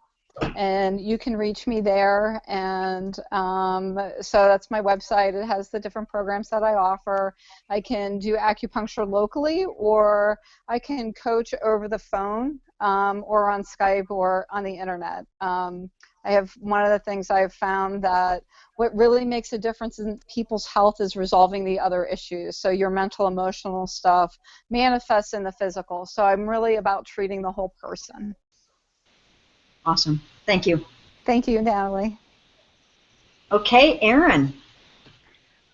And you can reach me there, and so that's my website. It has the different programs that I offer. I can do acupuncture locally, or I can coach over the phone, or on Skype, or on the internet. I have one of the things I've found that what really makes a difference in people's health is resolving the other issues. So your mental, emotional stuff manifests in the physical. So I'm really about treating the whole person. Awesome. Thank you. Thank you, Natalie. Okay, Erin.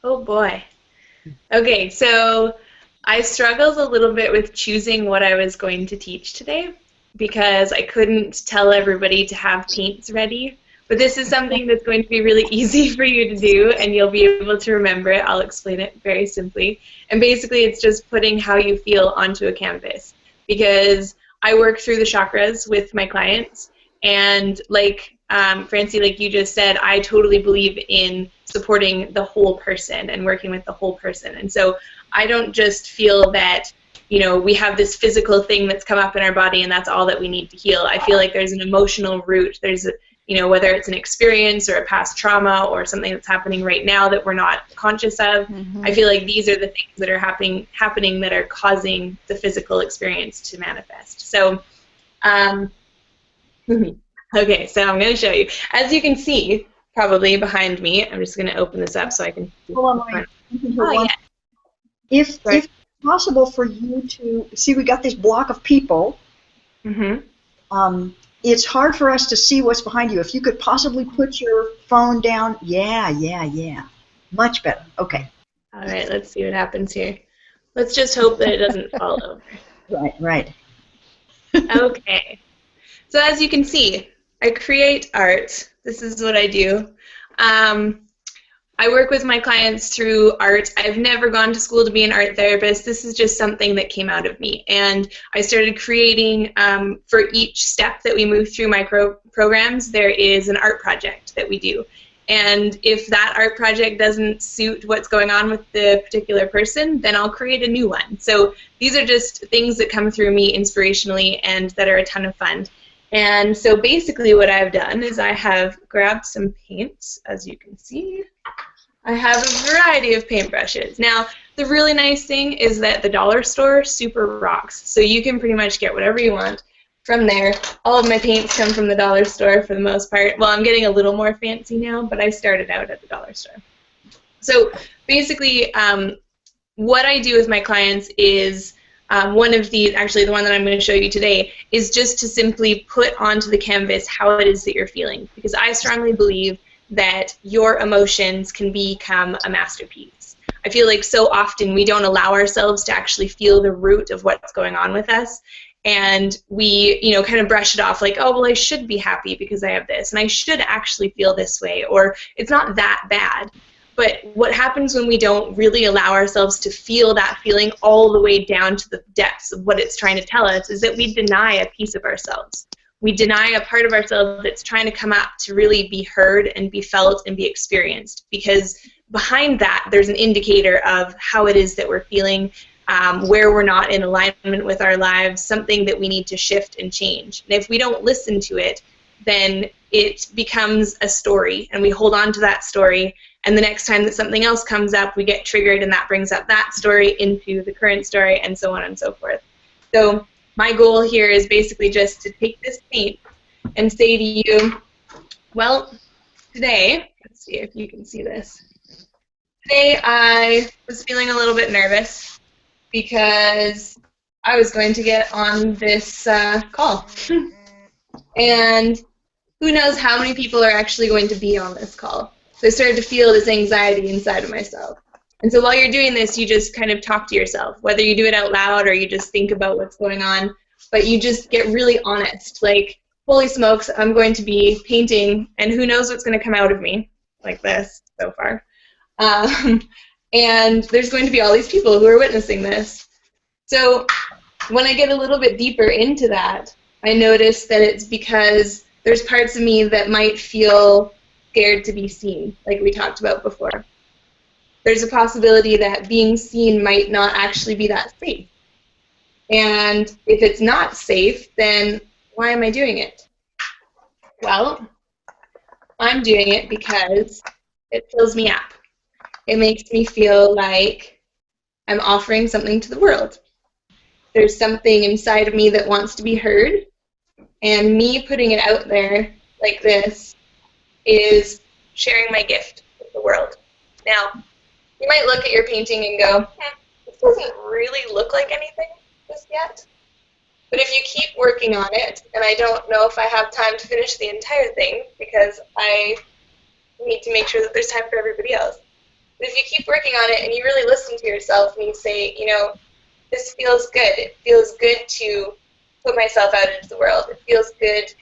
Oh boy. Okay, so I struggled a little bit with choosing what I was going to teach today because I couldn't tell everybody to have paints ready. But this is something that's going to be really easy for you to do, and you'll be able to remember it. I'll explain it very simply. And basically, it's just putting how you feel onto a canvas. Because I work through the chakras with my clients, and like Francie, like you just said, I totally believe in supporting the whole person and working with the whole person. And so I don't just feel that, you know, we have this physical thing that's come up in our body and that's all that we need to heal. I feel like there's an emotional root. There's a, you know, whether it's an experience or a past trauma or something that's happening right now that we're not conscious of. Mm-hmm. I feel like these are the things that are happening that are causing the physical experience to manifest. So, okay, so I'm going to show you. As you can see, probably behind me, I'm just going to open this up so I can. Hold on, yeah. If it's possible for you to see, we got this block of people. Mm-hmm. It's hard for us to see what's behind you. If you could possibly put your phone down, yeah. Much better. Okay. All right, let's see what happens here. Let's just hope that it doesn't fall over. Right. Okay. So as you can see, I create art. This is what I do. I work with my clients through art. I've never gone to school to be an art therapist. This is just something that came out of me. And I started creating, for each step that we move through my programs, there is an art project that we do. And if that art project doesn't suit what's going on with the particular person, then I'll create a new one. So these are just things that come through me inspirationally and that are a ton of fun. And so basically what I've done is I have grabbed some paints, as you can see. I have a variety of paintbrushes. Now, the really nice thing is that the dollar store super rocks. So you can pretty much get whatever you want from there. All of my paints come from the dollar store for the most part. Well, I'm getting a little more fancy now, but I started out at the dollar store. So basically, what I do with my clients is one of these, actually the one that I'm going to show you today, is just to simply put onto the canvas how it is that you're feeling. Because I strongly believe that your emotions can become a masterpiece. I feel like so often we don't allow ourselves to actually feel the root of what's going on with us, and we, you know, kind of brush it off like, oh, well, I should be happy because I have this, and I should actually feel this way, or it's not that bad. But what happens when we don't really allow ourselves to feel that feeling all the way down to the depths of what it's trying to tell us is that we deny a piece of ourselves. We deny a part of ourselves that's trying to come up to really be heard and be felt and be experienced, because behind that there's an indicator of how it is that we're feeling, where we're not in alignment with our lives, something that we need to shift and change. And if we don't listen to it, then it becomes a story, and we hold on to that story, and the next time that something else comes up, we get triggered, and that brings up that story into the current story, and so on and so forth. So my goal here is basically just to take this paint and say to you, well, today, let's see if you can see this. Today I was feeling a little bit nervous because I was going to get on this call. And who knows how many people are actually going to be on this call. So I started to feel this anxiety inside of myself. And so while you're doing this, you just kind of talk to yourself, whether you do it out loud or you just think about what's going on. but you just get really honest. Like, holy smokes, I'm going to be painting, and who knows what's going to come out of me, like this so far. And there's going to be all these people who are witnessing this. So when I get a little bit deeper into that, I notice that it's because there's parts of me that might feel scared to be seen, like we talked about before. There's a possibility that being seen might not actually be that safe. And if it's not safe, then why am I doing it? Well, I'm doing it because it fills me up. It makes me feel like I'm offering something to the world. There's something inside of me that wants to be heard, and me putting it out there like this is sharing my gift with the world. Now, you might look at your painting and go, this doesn't really look like anything just yet. But if you keep working on it, and I don't know if I have time to finish the entire thing because I need to make sure that there's time for everybody else. But if you keep working on it and you really listen to yourself and you say, you know, this feels good. It feels good to put myself out into the world. It feels good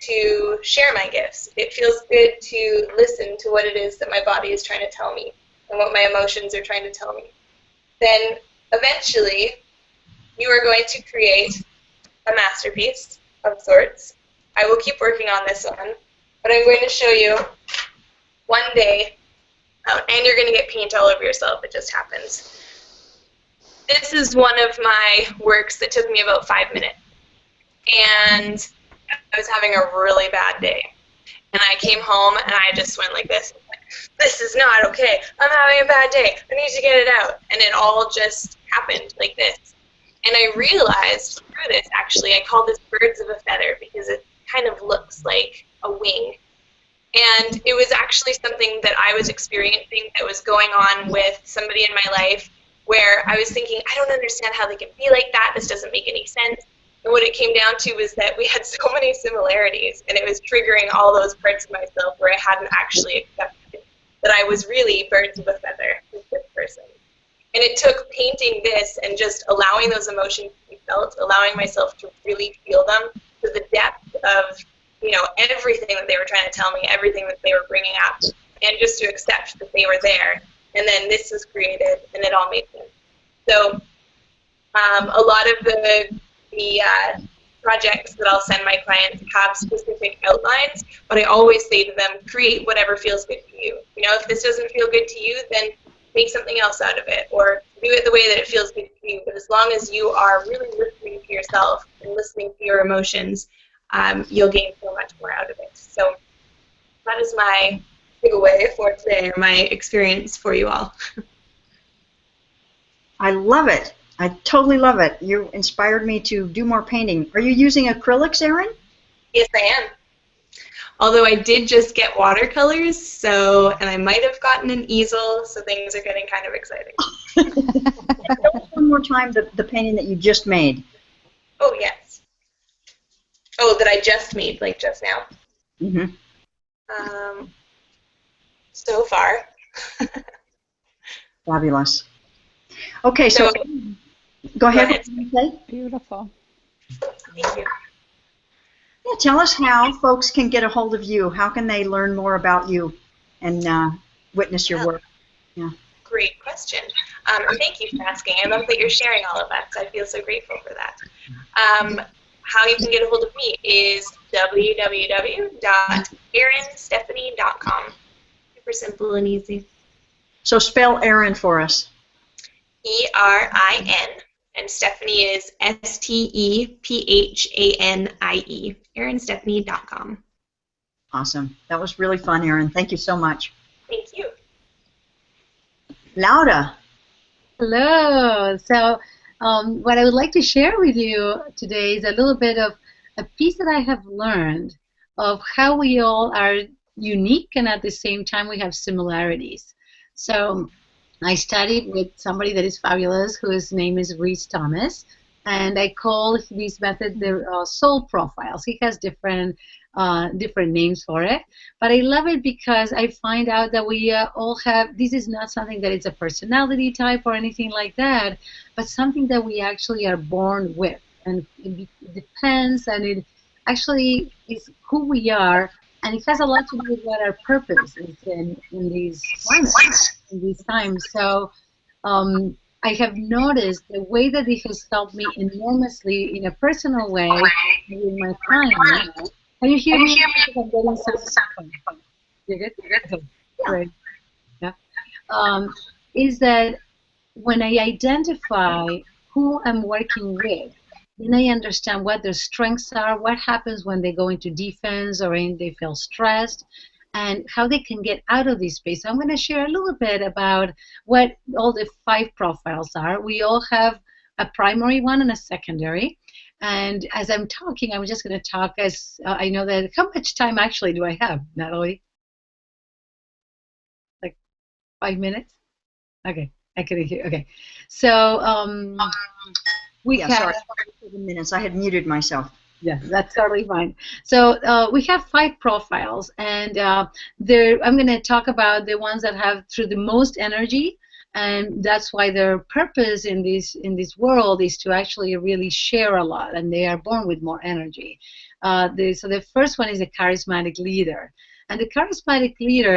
to share my gifts. It feels good to listen to what it is that my body is trying to tell me and what my emotions are trying to tell me. Then eventually you are going to create a masterpiece of sorts. I will keep working on this one, but I'm going to show you one day, and you're going to get paint all over yourself. It just happens. This is one of my works that took me about 5 minutes, and I was having a really bad day. And I came home and I just went like this. This is not okay. I'm having a bad day. I need to get it out. And it all just happened like this. And I realized through this, actually, I call this birds of a feather because it kind of looks like a wing. And it was actually something that I was experiencing that was going on with somebody in my life where I was thinking, I don't understand how they can be like that. This doesn't make any sense. And what it came down to was that we had so many similarities, and it was triggering all those parts of myself where I hadn't actually accepted that I was really birds of a feather with this person. And it took painting this and just allowing those emotions to be felt, allowing myself to really feel them to the depth of, you know, everything that they were trying to tell me, everything that they were bringing up, and just to accept that they were there. And then this was created, and it all made sense. So a lot of the projects that I'll send my clients have specific outlines, but I always say to them, create whatever feels good to you. You know, if this doesn't feel good to you, then make something else out of it, or do it the way that it feels good to you. But as long as you are really listening to yourself and listening to your emotions, you'll gain so much more out of it. So that is my giveaway for today, or my experience for you all. I love it. I totally love it. You inspired me to do more painting. Are you using acrylics, Erin? Yes, I am. Although I did just get watercolors, so, and I might have gotten an easel, so things are getting kind of exciting. Tell us one more time the painting that you just made. Oh, yes. Oh, that I just made, like just now. Mm-hmm. So far. Fabulous. Okay, so go ahead. Beautiful. Thank you. Yeah, tell us how folks can get a hold of you. How can they learn more about you and witness your work? Yeah. Great question. Thank you for asking. I love that you're sharing all of that. I feel so grateful for that. How you can get a hold of me is www.erinstephanie.com. Super simple and easy. So spell Erin for us. E-R-I-N, and Stephanie is S-T-E-P-H-A-N-I-E, erinstephanie.com. Awesome. That was really fun, Erin. Thank you so much. Thank you. Laura. Hello. So what I would like to share with you today is a little bit of a piece that I have learned of how we all are unique and at the same time we have similarities. So I studied with somebody that is fabulous, whose name is Rhys Thomas, and I call this method the soul profiles. He has different names for it, but I love it because I find out that we all have, this is not something that is a personality type or anything like that, but something that we actually are born with. and it depends, and it actually is who we are, and it has a lot to do with what our purpose is in these climates, in these times. So I have noticed the way that it has helped me enormously in a personal way with my clients. Can you hear me? Because I'm getting some. You good? Okay, great. Yeah. Is that when I identify who I'm working with, then I understand what their strengths are, what happens when they go into defense or when they feel stressed, and how they can get out of this space. So I'm going to share a little bit about what all the 5 profiles are. We all have a primary one and a secondary. And as I'm talking, I'm just going to talk as I know that. How much time actually do I have, Natalie? Like 5 minutes? Okay. I couldn't hear. Okay, so we have 7 minutes. I had muted myself. Yeah, that's totally fine. So we have 5 profiles, and I'm going to talk about the ones that have through the most energy, and that's why their purpose in this world is to actually really share a lot, and they are born with more energy. So the first one is a charismatic leader, and the charismatic leader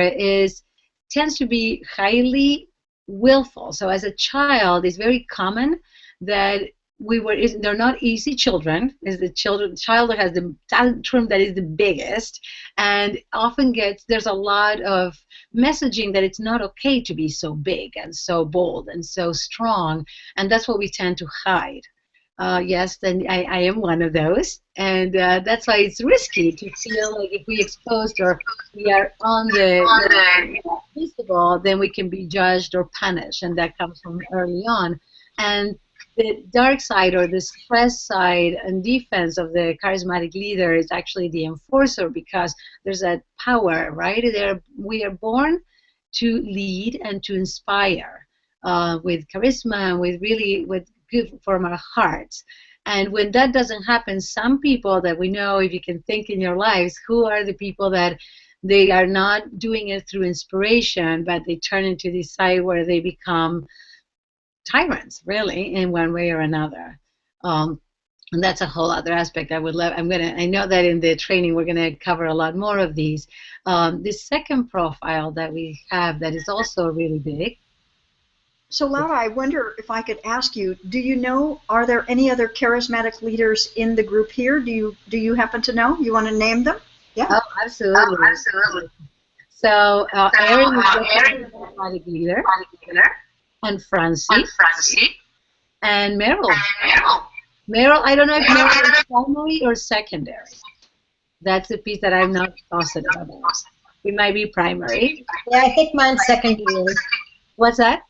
tends to be highly willful. So as a child, it's very common that they're not easy children. Is the child that has the tantrum that is the biggest, and often there's a lot of messaging that it's not okay to be so big and so bold and so strong, and that's what we tend to hide. Yes, then I am one of those, and that's why it's risky to feel like if we exposed or we are on the visible, then we can be judged or punished, and that comes from early on. And the dark side or the stress side and defense of the charismatic leader is actually the enforcer, because there's that power, right? We are born to lead and to inspire with charisma and with good from our hearts. And when that doesn't happen, some people that we know, if you can think in your lives, who are the people that they are not doing it through inspiration, but they turn into this side where they become tyrants, really, in one way or another. And that's a whole other aspect I would love. I know that in the training we're gonna cover a lot more of these. The second profile that we have that is also really big. So Laura, I wonder if I could ask you, are there any other charismatic leaders in the group here? Do you happen to know? You want to name them? Yeah. Oh, absolutely. Oh, absolutely. So Erin is the charismatic leader. And Francie. And Meryl. Meryl, I don't know if Meryl is primary or secondary. That's the piece that I'm not positive about. It might be primary. Yeah, I think mine's secondary. What's that?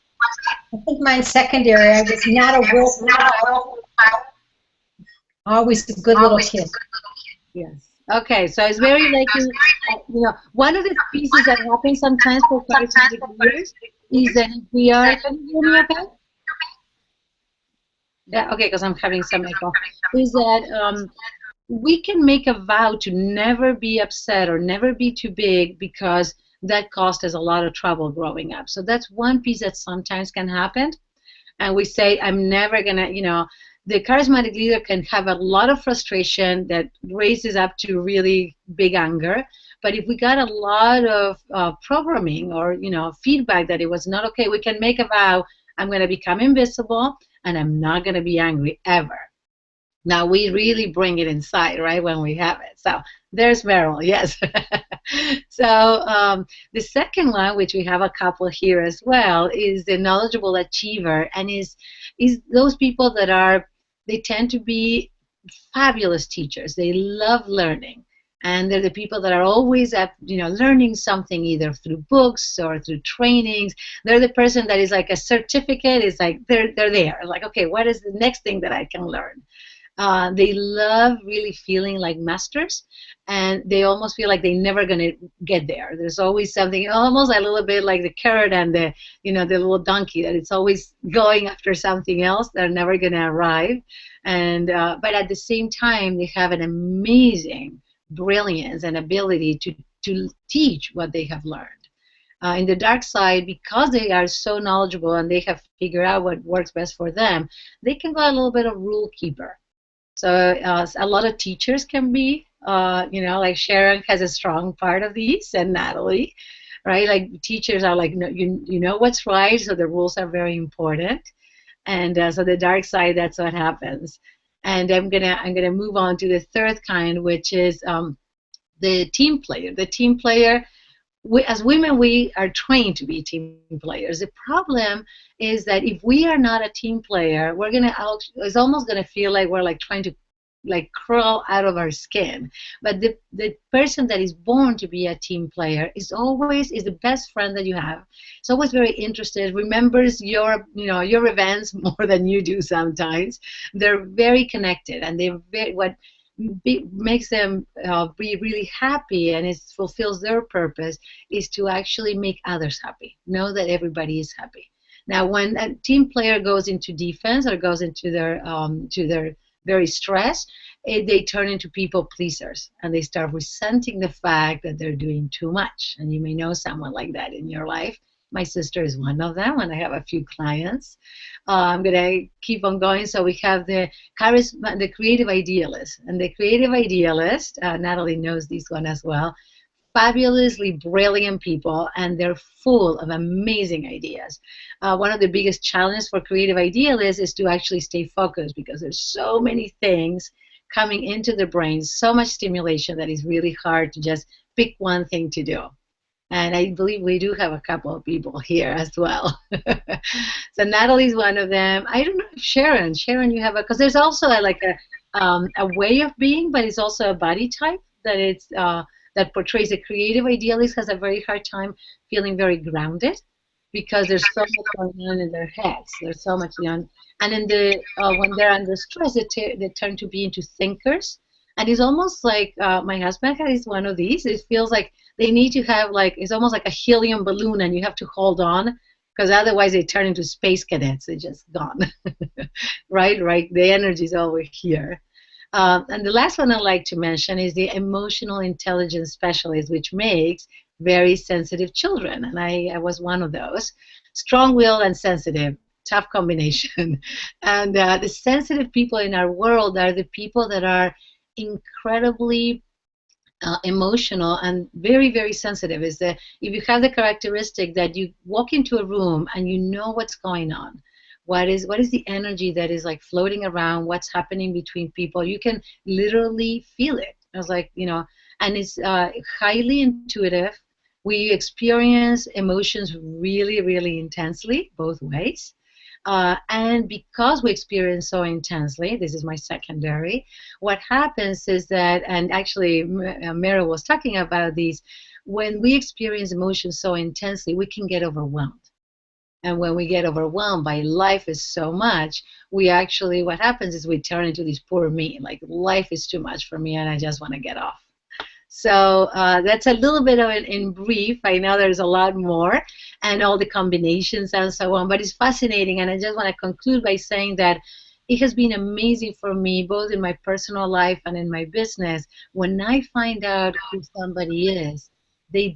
I think mine's secondary. I was not a willful, always a good little kid. Yes. Okay, so it's very like, one of the pieces that happens sometimes for charismatic leaders is that we are, can you hear me okay? Yeah, okay, because I'm having some echo. Is that we can make a vow to never be upset or never be too big, because that caused us a lot of trouble growing up. So that's one piece that sometimes can happen. And we say, I'm never going to, the charismatic leader can have a lot of frustration that raises up to really big anger. But if we got a lot of programming or, feedback that it was not okay, we can make a vow, I'm going to become invisible and I'm not going to be angry ever. Now, we really bring it inside, right, when we have it. So there's Meryl, yes. So the second one, which we have a couple here as well, is the knowledgeable achiever, and is those people that they tend to be fabulous teachers. They love learning. And they're the people that are always learning something, either through books or through trainings. They're the person that is like a certificate. It's like they're there. Like, okay, what is the next thing that I can learn? They love really feeling like masters, and they almost feel like they're never going to get there. There's always something, almost a little bit like the carrot and the little donkey, that it's always going after something else. They're never going to arrive. And but at the same time, they have an amazing brilliance and ability to teach what they have learned. In the dark side, because they are so knowledgeable and they have figured out what works best for them, they can go a little bit of rule keeper. So a lot of teachers can be, like Sharon has a strong part of these, and Natalie, right? Like teachers are like, no, you know what's right, so the rules are very important. And so the dark side, that's what happens. And I'm gonna move on to the third kind, which is the team player. The team player, as women, we are trained to be team players. The problem is that if we are not a team player, it's almost gonna feel like we're like trying to like crawl out of our skin. But the person that is born to be a team player is the best friend that you have. It's always very interested, remembers your events more than you do sometimes. They're very connected, and what makes them be really happy, and it fulfills their purpose, is to actually make others happy, know that everybody is happy. Now, when a team player goes into defense or goes into their very stressed, they turn into people pleasers, and they start resenting the fact that they're doing too much. And you may know someone like that in your life. My sister is one of them, and I have a few clients. I'm going to keep on going. So we have the creative idealist. And the creative idealist, Natalie knows this one as well, fabulously brilliant people, and they're full of amazing ideas. One of the biggest challenges for creative idealists is to actually stay focused, because there's so many things coming into the brain, so much stimulation, that is really hard to just pick one thing to do. And I believe we do have a couple of people here as well. So Natalie's one of them. I don't know if Sharon, you have because there's also a way of being, but it's also a body type that portrays a creative idealist has a very hard time feeling very grounded, because there's so much going on in their heads. There's so much going on. And when they're under stress, they turn to be into thinkers. And it's almost like my husband is one of these. It feels like they need to have it's almost like a helium balloon, and you have to hold on, because otherwise they turn into space cadets. They're just gone. Right? The energy is over here. And the last one I'd like to mention is the emotional intelligence specialist, which makes very sensitive children. And I was one of those. Strong-willed and sensitive, tough combination. And the sensitive people in our world are the people that are incredibly emotional and very, very sensitive. Is that if you have the characteristic that you walk into a room and you know what's going on, what is the energy that is like floating around, what's happening between people, you can literally feel it. I was like, and it's highly intuitive. We experience emotions really, really intensely, both ways. And because we experience so intensely, this is my secondary, what happens is that, and actually Meryl was talking about these, when we experience emotions so intensely, we can get overwhelmed. And when we get overwhelmed by life is so much, what happens is we turn into this poor me, like life is too much for me and I just want to get off. So that's a little bit of it in brief. I know there's a lot more and all the combinations and so on, but it's fascinating. And I just want to conclude by saying that it has been amazing for me, both in my personal life and in my business. When I find out who somebody is, they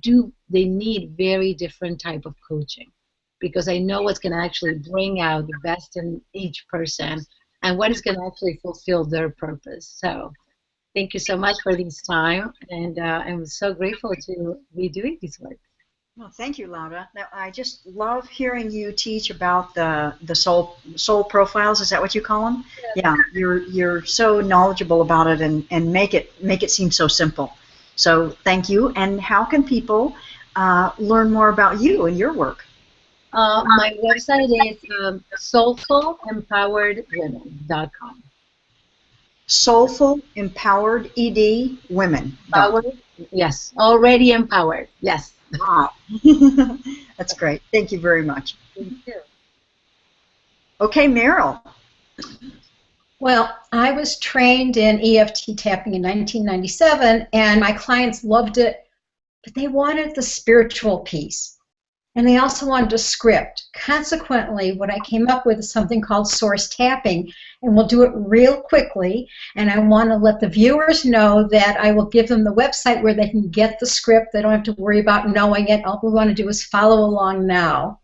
need very different type of coaching, because I know what's going to actually bring out the best in each person and what is going to actually fulfill their purpose. So thank you so much for this time, and I'm so grateful to be doing this work. Well, thank you, Laura. Now, I just love hearing you teach about the soul profiles. Is that what you call them? Yeah, you're so knowledgeable about it and make it seem so simple. So thank you. And how can people learn more about you and your work? My website is soulfulempoweredwomen.com. Soulful Empowered ED Women. Empowered, yes, already empowered. Yes. Wow. That's great. Thank you very much. Thank you. Okay, Meryl. Well, I was trained in EFT tapping in 1997, and my clients loved it, but they wanted the spiritual piece. And they also wanted a script. Consequently, what I came up with is something called source tapping, and we'll do it real quickly. And I want to let the viewers know that I will give them the website where they can get the script. They don't have to worry about knowing it. All we want to do is follow along now.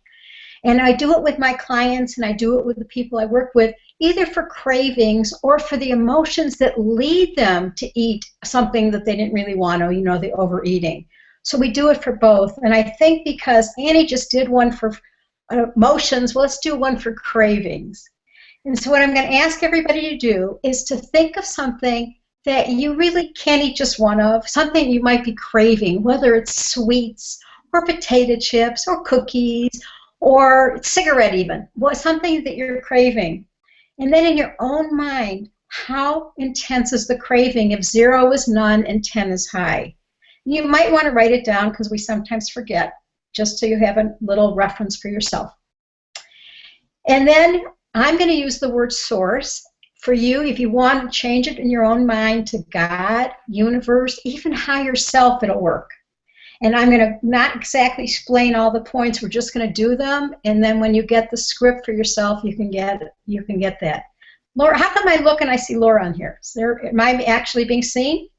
And I do it with my clients, and I do it with the people I work with either for cravings or for the emotions that lead them to eat something that they didn't really want to, the overeating. So we do it for both. And I think because Annie just did one for emotions, well, let's do one for cravings. And so what I'm going to ask everybody to do is to think of something that you really can't eat just one of, something you might be craving, whether it's sweets or potato chips or cookies or cigarette even, something that you're craving. And then in your own mind, how intense is the craving if 0 is none and 10 is high? You might want to write it down because we sometimes forget, just so you have a little reference for yourself. And then I'm going to use the word source. For you, if you want to change it in your own mind to God, universe, even higher self, it'll work. And I'm going to not exactly explain all the points. We're just going to do them, and then when you get the script for yourself, you can get that. Laura, how come I look and I see Laura on here? Am I actually being seen?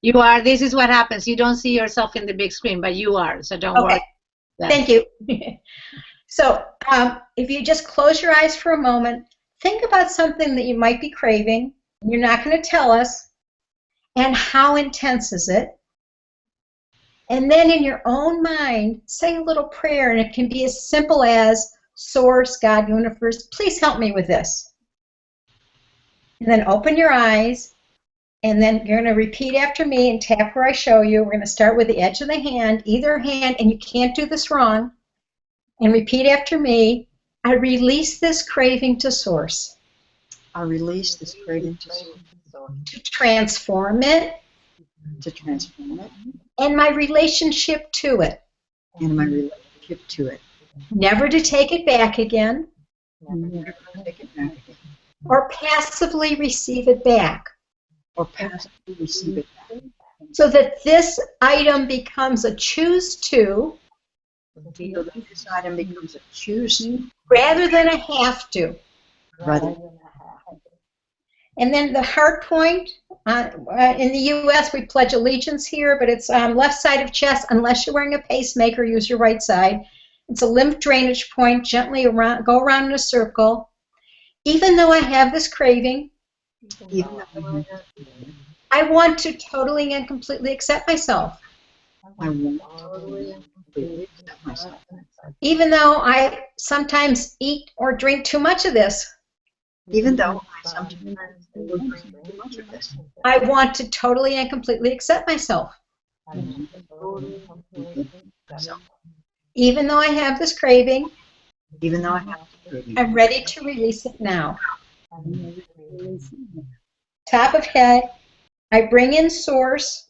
You are. This is what happens. You don't see yourself in the big screen, but you are. So don't worry. Thank you. So if you just close your eyes for a moment, think about something that you might be craving. You're not going to tell us. And how intense is it? And then in your own mind, say a little prayer, and it can be as simple as, Source, God, Universe, please help me with this. And then open your eyes, and then you're going to repeat after me and tap where I show you. We're going to start with the edge of the hand, either hand, and you can't do this wrong. And repeat after me. I release this craving to Source. I release this craving to Source. To transform it. To transform it. And my relationship to it. And my relationship to it. Never to take it back again. Never to take it back again. Or passively receive it back. Or passively receive it back. So that this item becomes a choose to. So that this item becomes a choose to. Rather than a have to. Rather than a have to. And then the heart point, in the U.S. we pledge allegiance here, but it's left side of chest. Unless you're wearing a pacemaker, use your right side. It's a lymph drainage point. Gently go around in a circle. Even though I have this craving, I want to totally and completely accept myself. I want to totally and completely accept myself. Even though I sometimes eat or drink too much of this. Even though I sometimes will drink too much of this. I want to totally and completely accept myself. Even though I have this craving, even though I have this craving, I'm ready to release it now. Top of head, I bring in Source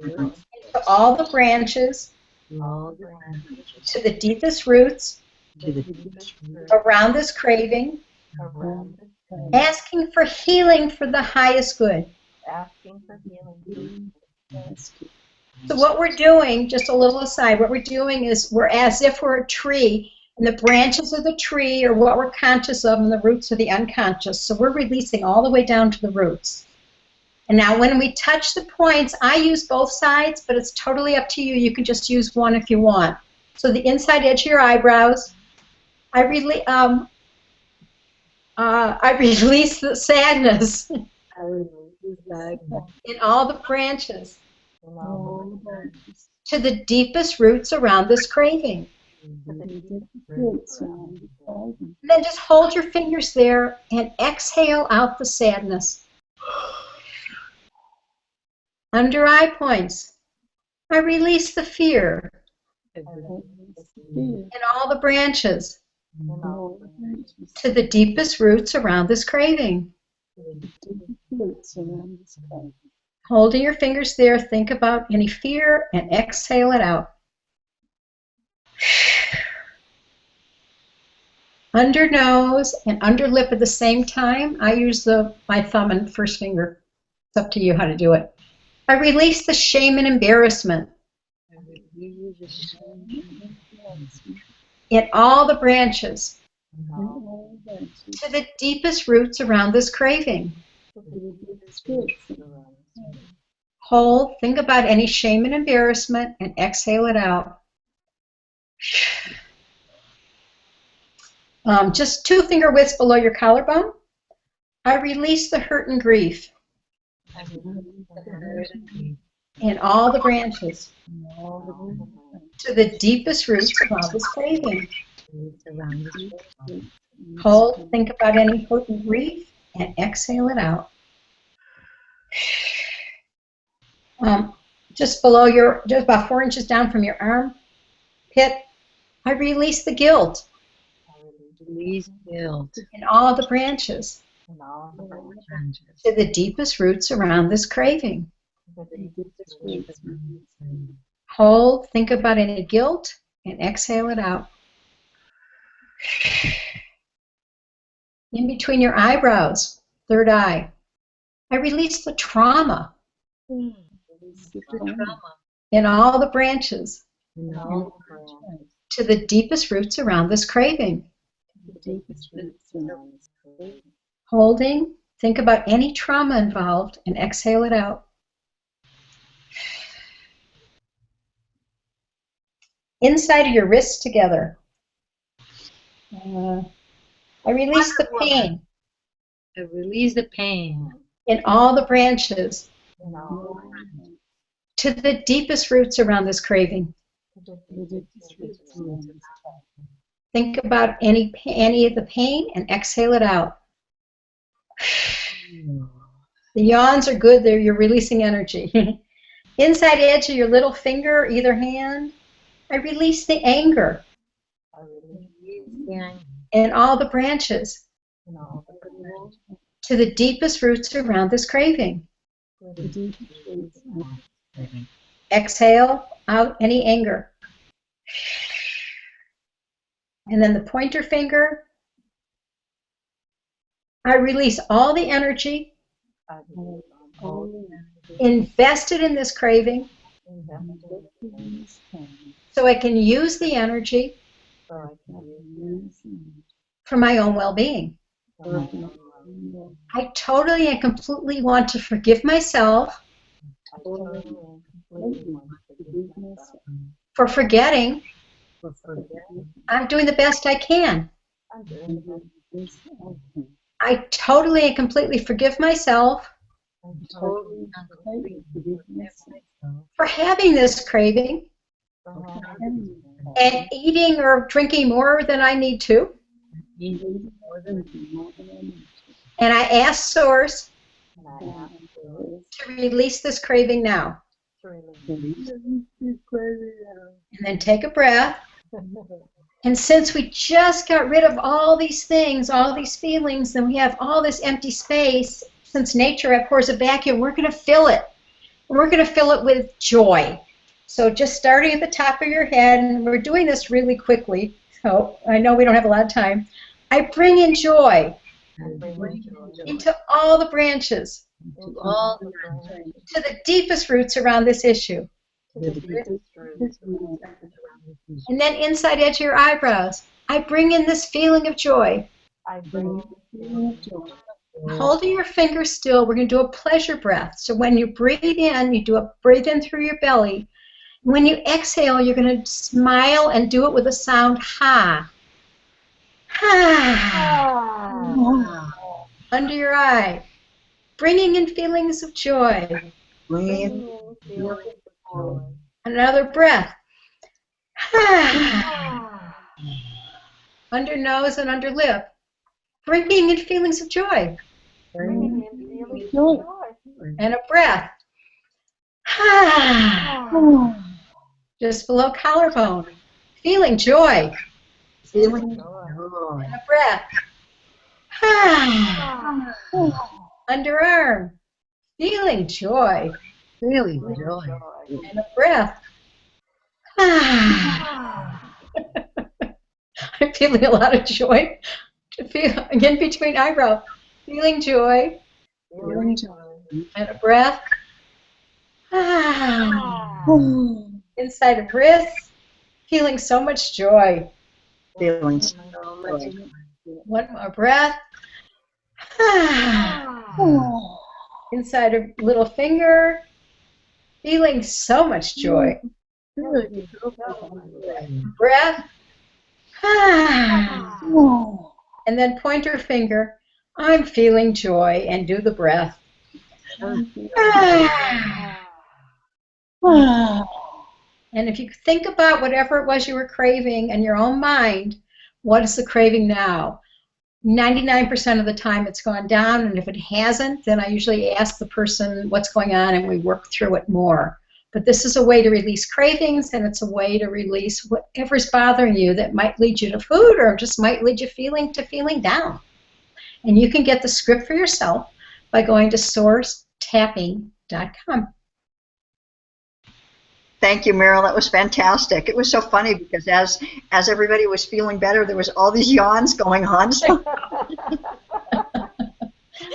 into all the branches, to the deepest roots, around this craving, asking for healing for the highest good. So what we're doing, just a little aside, what we're doing is we're as if we're a tree, and the branches of the tree are what we're conscious of, and the roots are the unconscious. So we're releasing all the way down to the roots. And now when we touch the points, I use both sides, but it's totally up to you. You can just use one if you want. So the inside edge of your eyebrows, I release the sadness in all the branches to the deepest roots around this craving. And then just hold your fingers there and exhale out the sadness. Under eye points, I release the fear in all the branches to the deepest roots around this craving. Holding your fingers there, think about any fear and exhale it out. Under nose and under lip at the same time, I use my thumb and first finger. It's up to you how to do it. I release the shame and embarrassment in all the branches to the deepest roots around this craving. Hold, think about any shame and embarrassment, and exhale it out. Just 2 finger widths below your collarbone. I release the hurt and grief in all the branches to the deepest roots of all this craving. Hold, think about any hurt and grief, and exhale it out. Just below just about 4 inches down from your arm pit, I release the guilt. Release guilt In all the branches to the deepest roots around this craving. Hold, think about any guilt, and exhale it out. In between your eyebrows, third eye, I release the trauma in all the branches to the deepest roots around this craving. Holding, think about any trauma involved, and exhale it out. Inside of your wrists together, I release the pain. I release the pain In all the branches to the deepest roots around this craving. Think about any of the pain and exhale it out. The yawns are good. You're releasing energy. Inside edge of your little finger, either hand, I release the anger in all the branches to the deepest roots around this craving. Exhale out any anger. And then the pointer finger, I release all the energy invested in this craving so I can use the energy for my own well-being. I totally and completely want to forgive myself for forgetting I'm doing the best I can. I totally and completely forgive myself for having this craving and eating or drinking more than I need to. And I ask Source to release this craving now. And then take a breath. And since we just got rid of all these things, all these feelings, then we have all this empty space. Since nature abhors a vacuum, we're going to fill it. We're going to fill it with joy. So just starting at the top of your head, and we're doing this really quickly, so I know we don't have a lot of time. I bring in joy into all the branches, to the deepest roots around this issue. And then inside edge of your eyebrows, I bring in this feeling of joy. Holding your fingers still, we're going to do a pleasure breath. So when you breathe in, you breathe in through your belly. When you exhale, you're going to smile and do it with a sound ha. Ha. Under your eye, bringing in feelings of joy. Another breath. Under nose and under lip, bringing in feelings of joy. And a breath. Just below collarbone, feeling joy. And a breath. Underarm, feeling joy. And a breath. I'm feeling a lot of joy. Again, between eyebrow, feeling joy. And a breath. Inside of wrist, feeling so much joy. One more breath. Inside of little finger, feeling so much joy. Breath. And then pointer finger, I'm feeling joy, and do the breath. And if you think about whatever it was you were craving in your own mind, what is the craving now? 99% of the time it's gone down, and if it hasn't, then I usually ask the person what's going on and we work through it more. But this is a way to release cravings, and it's a way to release whatever's bothering you that might lead you to food or just might lead you feeling down. And you can get the script for yourself by going to sourcetapping.com. Thank you, Meryl. That was fantastic. It was so funny because as everybody was feeling better, there was all these yawns going on. So.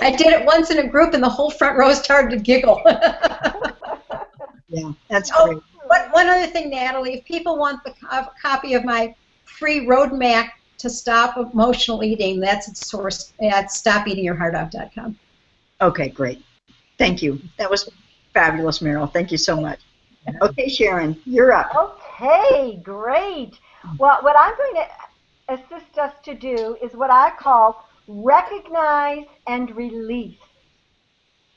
I did it once in a group, and the whole front row started to giggle. Yeah, that's great. One other thing, Natalie, if people want a copy of my free roadmap to stop emotional eating, that's at StopEatingYourHeartOut.com. Okay, great. Thank you. That was fabulous, Meryl. Thank you so much. Okay, Sharon, you're up. Okay, great. Well, what I'm going to assist us to do is what I call recognize and release.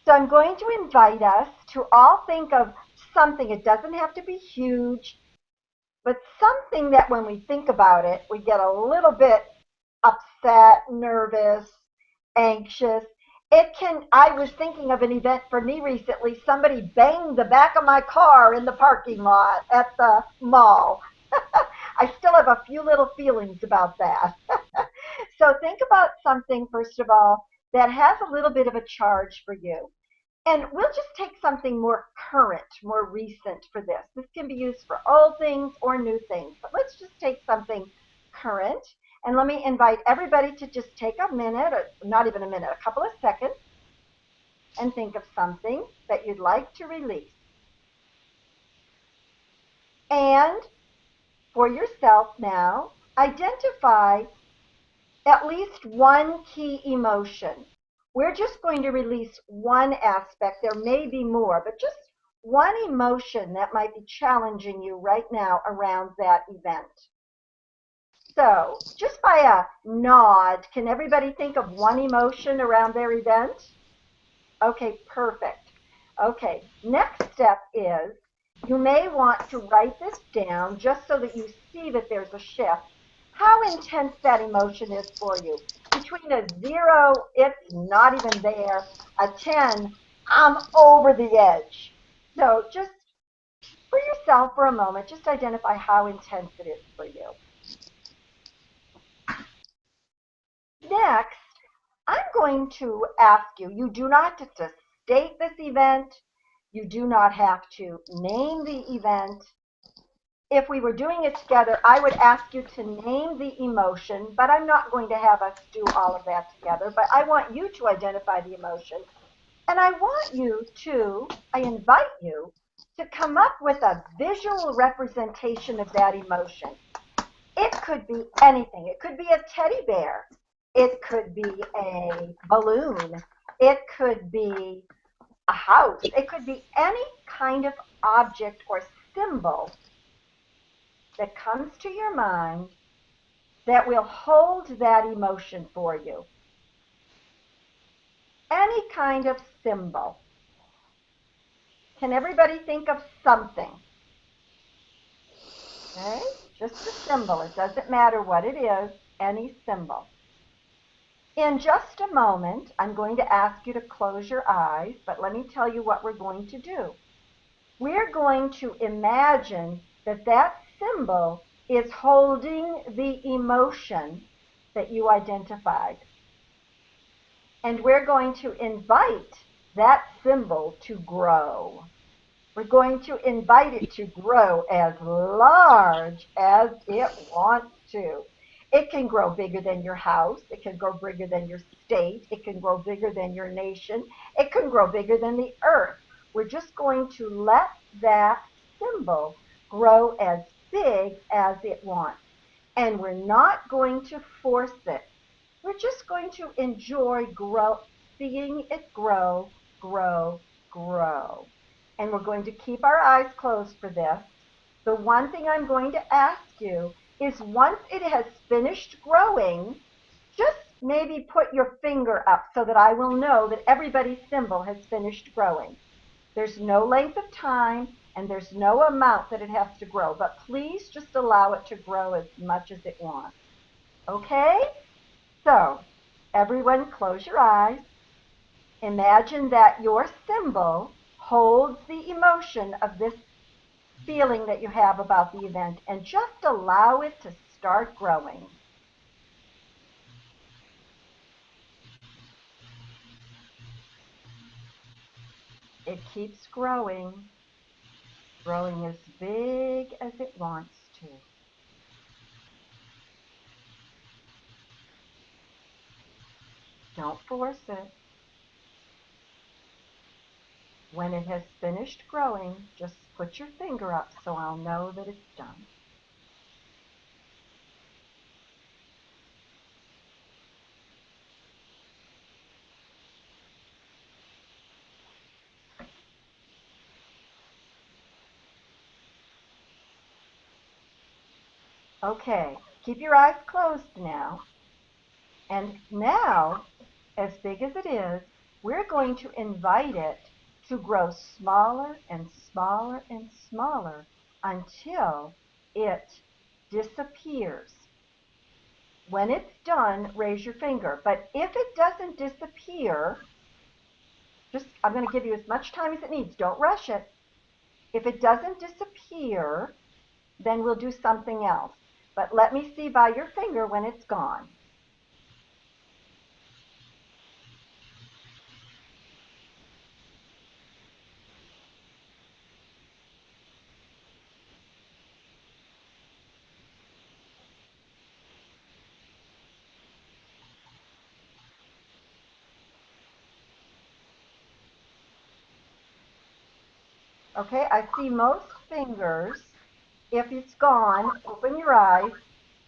So I'm going to invite us to all think of something. It doesn't have to be huge, but something that when we think about it, we get a little bit upset, nervous, anxious. I was thinking of an event for me recently. Somebody banged the back of my car in the parking lot at the mall. I still have a few little feelings about that. So think about something, first of all, that has a little bit of a charge for you. And we'll just take something more current, more recent for this. This can be used for old things or new things, but let's just take something current. And let me invite everybody to just take a minute, or not even a minute, a couple of seconds, and think of something that you'd like to release. And for yourself now, identify at least one key emotion. We're just going to release one aspect. There may be more, but just one emotion that might be challenging you right now around that event. So, just by a nod, can everybody think of one emotion around their event? Okay, perfect. Okay, next step is you may want to write this down just so that you see that there's a shift. How intense that emotion is for you. Between a 0, it's not even there, a 10, I'm over the edge. So just for yourself for a moment, just identify how intense it is for you. Next, I'm going to ask you, you do not have to state this event, you do not have to name the event. If we were doing it together, I would ask you to name the emotion, but I'm not going to have us do all of that together, but I want you to identify the emotion. And I invite you to come up with a visual representation of that emotion. It could be anything. It could be a teddy bear. It could be a balloon. It could be a house. It could be any kind of object or symbol that comes to your mind that will hold that emotion for you. Any kind of symbol. Can everybody think of something? Okay, just a symbol. It doesn't matter what it is, any symbol. In just a moment, I'm going to ask you to close your eyes, but let me tell you what we're going to do. We're going to imagine that that symbol is holding the emotion that you identified. And we're going to invite that symbol to grow. We're going to invite it to grow as large as it wants to. It can grow bigger than your house. It can grow bigger than your state. It can grow bigger than your nation. It can grow bigger than the earth. We're just going to let that symbol grow as big as it wants. And we're not going to force it. We're just going to enjoy seeing it grow, grow, grow. And we're going to keep our eyes closed for this. The one thing I'm going to ask you is once it has finished growing, just maybe put your finger up so that I will know that everybody's symbol has finished growing. There's no length of time and there's no amount that it has to grow, but please just allow it to grow as much as it wants. Okay? So, everyone close your eyes. Imagine that your symbol holds the emotion of this feeling that you have about the event and just allow it to start growing. It keeps growing, growing as big as it wants to. Don't force it. When it has finished growing, just put your finger up so I'll know that it's done. Okay, keep your eyes closed now. And now, as big as it is, we're going to invite it to grow smaller and smaller and smaller until it disappears. When it's done, raise your finger. But if it doesn't disappear, I'm going to give you as much time as it needs. Don't rush it. If it doesn't disappear, then we'll do something else. But let me see by your finger when it's gone. Okay, I see most fingers. If it's gone, open your eyes.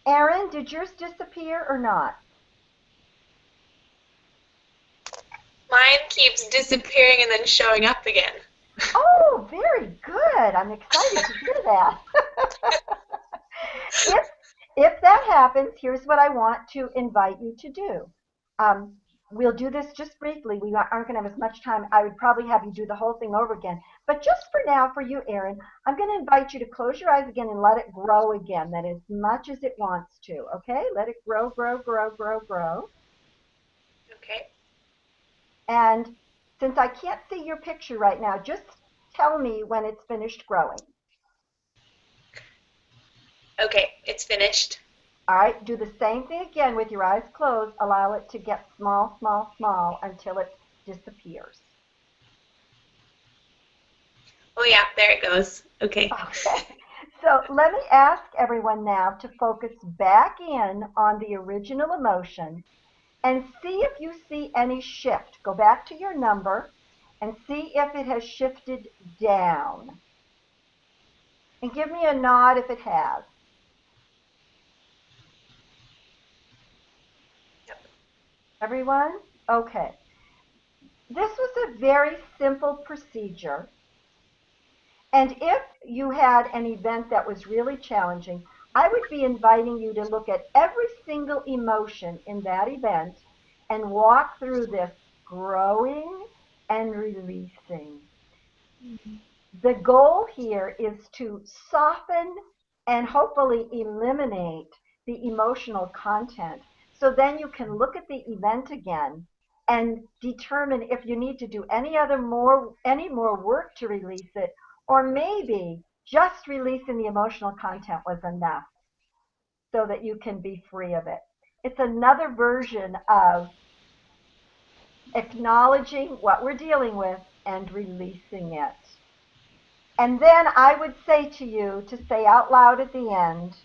Erin, did yours disappear or not? Mine keeps disappearing and then showing up again. Oh, very good. I'm excited to hear that. If that happens, here's what I want to invite you to do. We'll do this just briefly. We aren't going to have as much time. I would probably have you do the whole thing over again. But just for now, for you, Erin, I'm going to invite you to close your eyes again and let it grow again, that as much as it wants to. Okay? Let it grow, grow, grow, grow, grow. Okay. And since I can't see your picture right now, just tell me when it's finished growing. Okay, it's finished. All right, do the same thing again with your eyes closed. Allow it to get small, small, small until it disappears. Oh yeah, there it goes. Okay. Okay. So let me ask everyone now to focus back in on the original emotion and see if you see any shift. Go back to your number and see if it has shifted down. And give me a nod if it has. Everyone? Okay. This was a very simple procedure. And if you had an event that was really challenging, I would be inviting you to look at every single emotion in that event and walk through this growing and releasing. The goal here is to soften and hopefully eliminate the emotional content. So then you can look at the event again and determine if you need to do any more work to release it, or maybe just releasing the emotional content was enough so that you can be free of it. It's another version of acknowledging what we're dealing with and releasing it. And then I would say to you to say out loud at the end,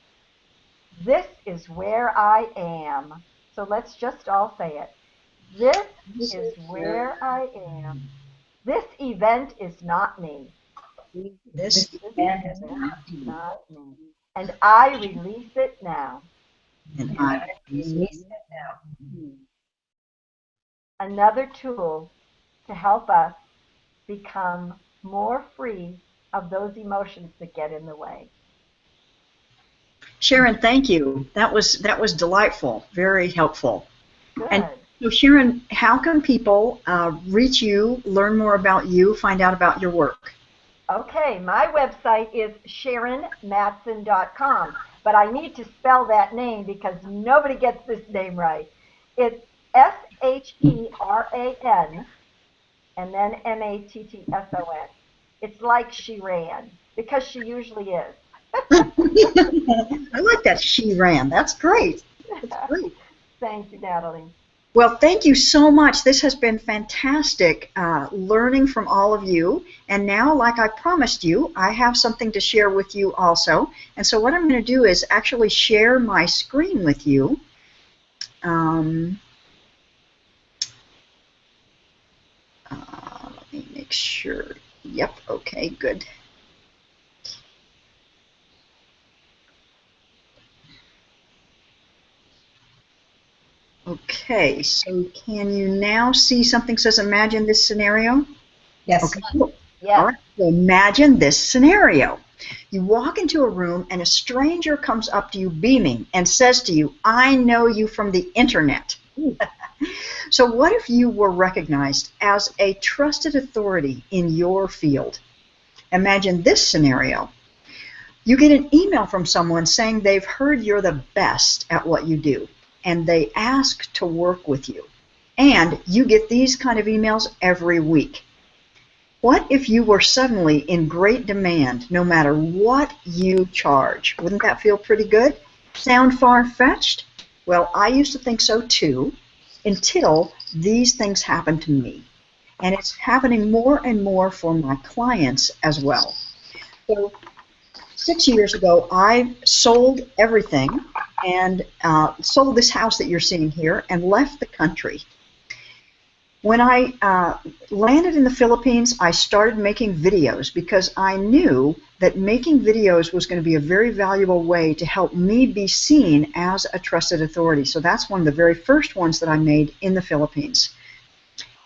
this is where I am. So let's just all say it. This is where I am. This event is not me. This event is not me. And I release it now. and I release it now. Another tool to help us become more free of those emotions that get in the way. Sharon, thank you. That was delightful, very helpful. Good. And so, Sharon, how can people reach you, learn more about you, find out about your work? Okay, my website is SharonMattson.com, but I need to spell that name because nobody gets this name right. It's SHERAN and then MATTSON. It's like she ran, because she usually is. I like that, she ran. That's great. That's great. Thank you, Natalie. Well, thank you so much. This has been fantastic learning from all of you. And now, like I promised you, I have something to share with you also. And so what I'm going to do is actually share my screen with you. Let me make sure. Yep, okay, good. Okay, so can you now see something says imagine this scenario? Yes. Okay, cool. Yes. All right, so imagine this scenario. You walk into a room and a stranger comes up to you beaming and says to you, I know you from the internet. So what if you were recognized as a trusted authority in your field? Imagine this scenario. You get an email from someone saying they've heard you're the best at what you do, and they ask to work with you. And you get these kind of emails every week. What if you were suddenly in great demand no matter what you charge? Wouldn't that feel pretty good? Sound far-fetched? Well, I used to think so too, until these things happened to me. And it's happening more and more for my clients as well. So 6 years ago, I sold everything and sold this house that you're seeing here and left the country. When I landed in the Philippines, I started making videos because I knew that making videos was going to be a very valuable way to help me be seen as a trusted authority. So that's one of the very first ones that I made in the Philippines.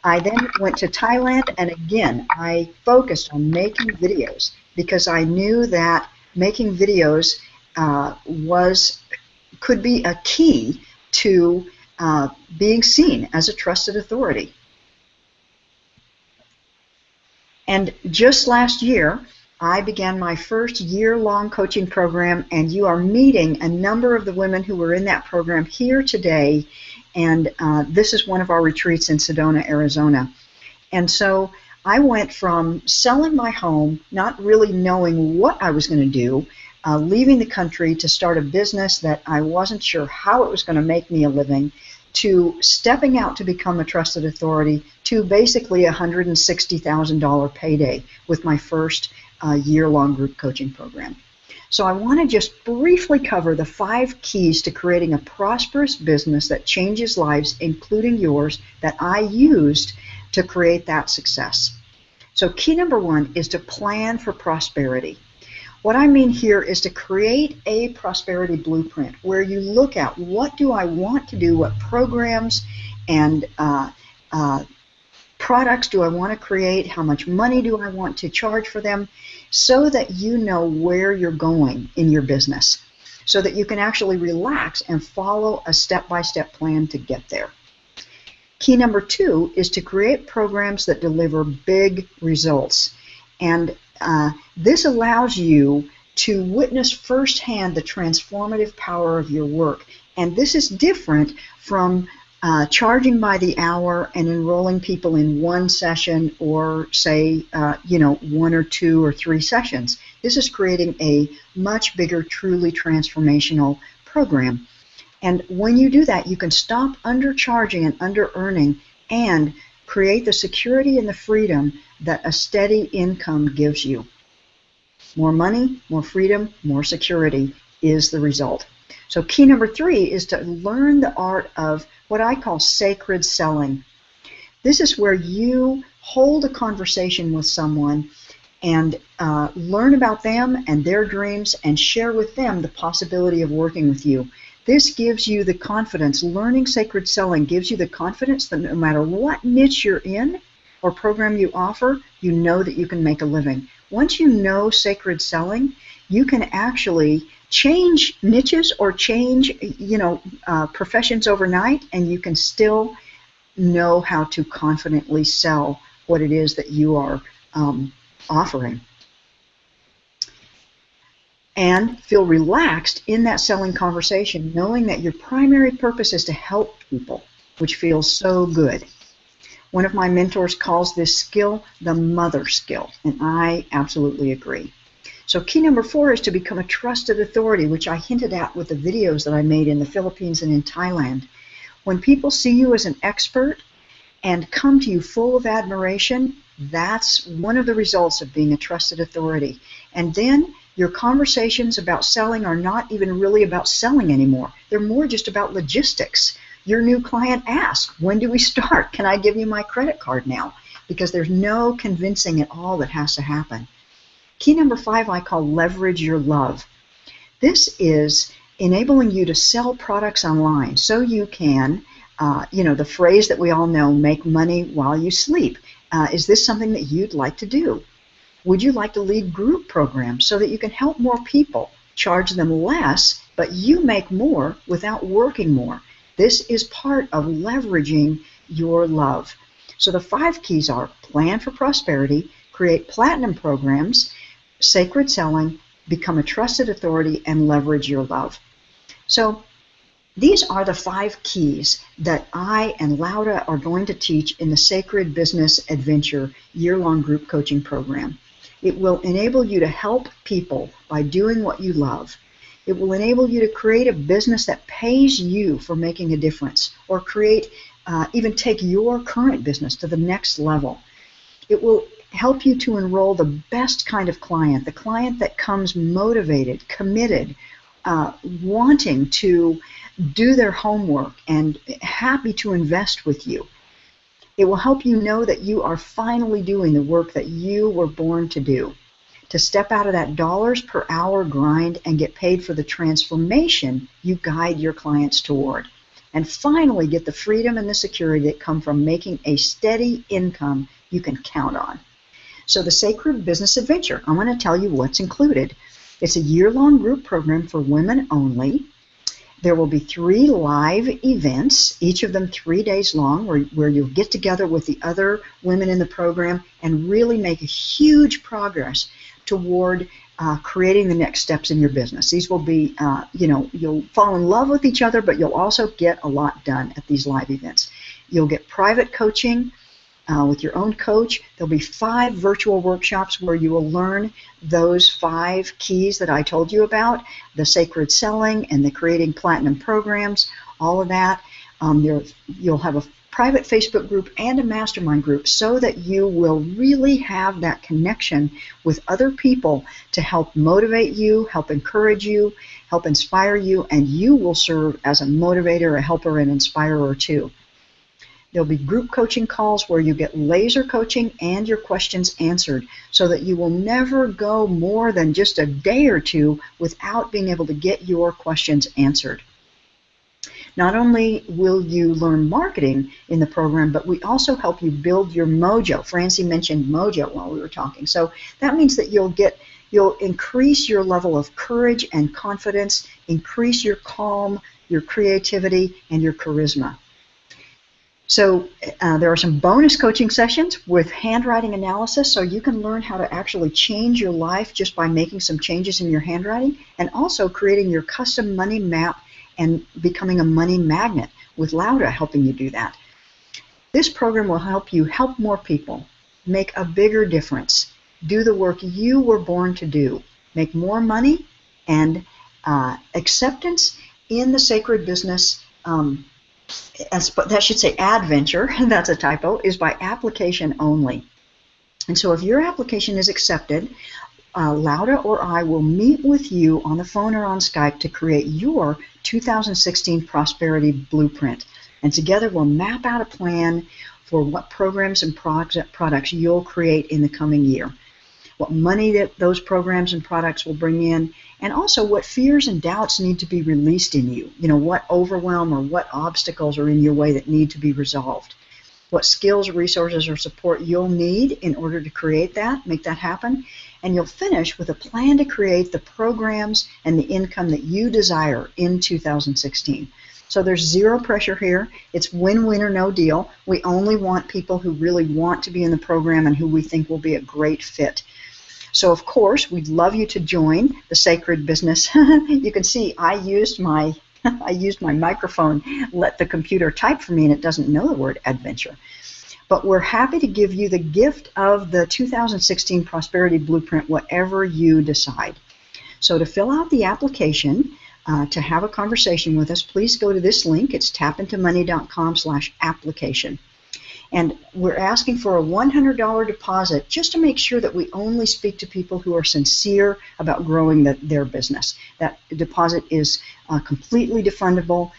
I then went to Thailand, and again, I focused on making videos because I knew that making videos could be a key to being seen as a trusted authority. And just last year, I began my first year-long coaching program, and you are meeting a number of the women who were in that program here today, and this is one of our retreats in Sedona, Arizona. And so I went from selling my home, not really knowing what I was going to do, leaving the country to start a business that I wasn't sure how it was going to make me a living, to stepping out to become a trusted authority, to basically a $160,000 payday with my first year-long group coaching program. So I want to just briefly cover the 5 keys to creating a prosperous business that changes lives, including yours, that I used to create that success. So key number 1 is to plan for prosperity. What I mean here is to create a prosperity blueprint where you look at what do I want to do, what programs and products do I want to create, how much money do I want to charge for them, so that you know where you're going in your business, so that you can actually relax and follow a step-by-step plan to get there. Key number 2 is to create programs that deliver big results. And this allows you to witness firsthand the transformative power of your work. And this is different from charging by the hour and enrolling people in one session or, say, 1 or 2 or 3 sessions. This is creating a much bigger, truly transformational program. And when you do that, you can stop undercharging and under-earning and create the security and the freedom that a steady income gives you. More money, more freedom, more security is the result. So key number 3 is to learn the art of what I call sacred selling. This is where you hold a conversation with someone and learn about them and their dreams and share with them the possibility of working with you. This gives you the confidence. Learning sacred selling gives you the confidence that no matter what niche you're in or program you offer, you know that you can make a living. Once you know sacred selling, you can actually change niches or change, professions overnight, and you can still know how to confidently sell what it is that you are offering. And feel relaxed in that selling conversation, knowing that your primary purpose is to help people, which feels so good. One of my mentors calls this skill the mother skill, and I absolutely agree. So key number 4 is to become a trusted authority, which I hinted at with the videos that I made in the Philippines and in Thailand. When people see you as an expert and come to you full of admiration, that's one of the results of being a trusted authority. And then your conversations about selling are not even really about selling anymore. They're more just about logistics. Your new client asks, when do we start? Can I give you my credit card now? Because there's no convincing at all that has to happen. Key number 5 I call leverage your love. This is enabling you to sell products online so you can, the phrase that we all know, make money while you sleep. Is this something that you'd like to do? Would you like to lead group programs so that you can help more people, charge them less, but you make more without working more? This is part of leveraging your love. So the 5 keys are plan for prosperity, create platinum programs, sacred selling, become a trusted authority, and leverage your love. So these are the 5 keys that I and Laura are going to teach in the Sacred Business Adventure year-long group coaching program. It will enable you to help people by doing what you love. It will enable you to create a business that pays you for making a difference, or even take your current business to the next level. It will help you to enroll the best kind of client, the client that comes motivated, committed, wanting to do their homework and happy to invest with you. It will help you know that you are finally doing the work that you were born to do, to step out of that dollars per hour grind and get paid for the transformation you guide your clients toward, and finally get the freedom and the security that come from making a steady income you can count on. So the Sacred Business Adventure, I'm going to tell you what's included. It's a year-long group program for women only. There will be 3 live events, each of them 3 days long, where you'll get together with the other women in the program and really make a huge progress toward creating the next steps in your business. These will be, you'll fall in love with each other, but you'll also get a lot done at these live events. You'll get private coaching with your own coach. There'll be 5 virtual workshops where you will learn those 5 keys that I told you about, the sacred selling and the creating platinum programs, all of that. You'll have a private Facebook group and a mastermind group so that you will really have that connection with other people to help motivate you, help encourage you, help inspire you, and you will serve as a motivator, a helper, and inspirer too. There'll be group coaching calls where you get laser coaching and your questions answered so that you will never go more than just a day or 2 without being able to get your questions answered. Not only will you learn marketing in the program, but we also help you build your mojo. Francie mentioned mojo while we were talking. So that means that you'll increase your level of courage and confidence, increase your calm, your creativity, and your charisma. So there are some bonus coaching sessions with handwriting analysis, so you can learn how to actually change your life just by making some changes in your handwriting, and also creating your custom money map and becoming a money magnet, with Laura helping you do that. This program will help you help more people, make a bigger difference, do the work you were born to do, make more money, and acceptance in the sacred business. That should say adventure, that's a typo, is by application only. And so if your application is accepted, Laura or I will meet with you on the phone or on Skype to create your 2016 Prosperity Blueprint. And together we'll map out a plan for what programs and products you'll create in the coming year, what money that those programs and products will bring in, and also what fears and doubts need to be released in you. You know, what overwhelm or what obstacles are in your way that need to be resolved. what skills, resources, or support you'll need in order to create that, make that happen. And you'll finish with a plan to create the programs and the income that you desire in 2016. So there's zero pressure here. It's win-win or no deal. We only want people who really want to be in the program and who we think will be a great fit. So of course, we'd love you to join the Sacred Business. You can see I used my microphone, let the computer type for me, and it doesn't know the word adventure. But we're happy to give you the gift of the 2016 Prosperity Blueprint, whatever you decide. So to fill out the application, to have a conversation with us, please go to this link. It's tapintomoney.com/application. And we're asking for a $100 deposit just to make sure that we only speak to people who are sincere about growing their business. That deposit is completely refundable.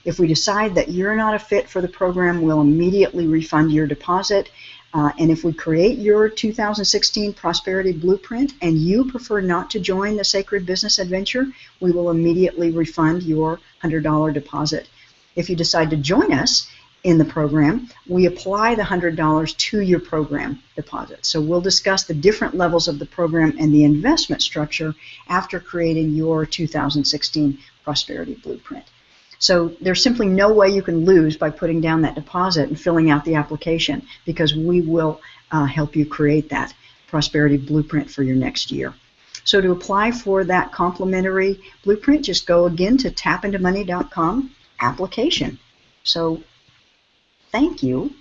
If we decide that you're not a fit for the program, we'll immediately refund your deposit. And if we create your 2016 Prosperity Blueprint and you prefer not to join the Sacred Business Adventure, we will immediately refund your $100 deposit. If you decide to join us in the program, we apply the $100 to your program deposit. So we'll discuss the different levels of the program and the investment structure after creating your 2016 Prosperity Blueprint. So there's simply no way you can lose by putting down that deposit and filling out the application, because we will help you create that Prosperity Blueprint for your next year. So to apply for that complimentary blueprint, just go again to tapintomoney.com application. So thank you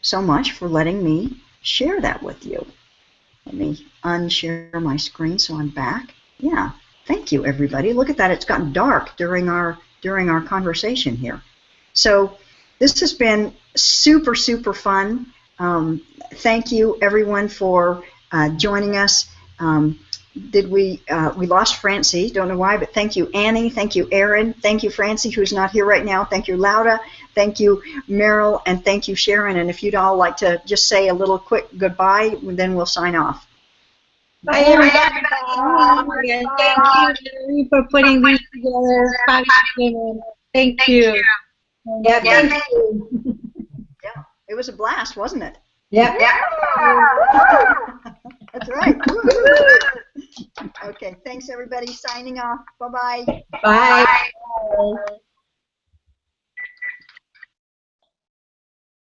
so much for letting me share that with you. Let me unshare my screen so I'm back. Yeah, thank you, everybody. Look at that. It's gotten dark during our conversation here. So this has been super, super fun. Thank you, everyone, for joining us. We lost Francie, don't know why, but thank you, Annie, thank you, Erin, thank you, Francie, who's not here right now, thank you, Lauda, thank you, Meryl, and thank you, Sharon. And if you'd all like to just say a little quick goodbye, then we'll sign off. Bye, everybody. Thank you for putting these together. Thank you. Yeah, thank you. Yeah, it was a blast, wasn't it? Yeah. That's right. Okay, thanks, everybody. Signing off. Bye-bye. Bye.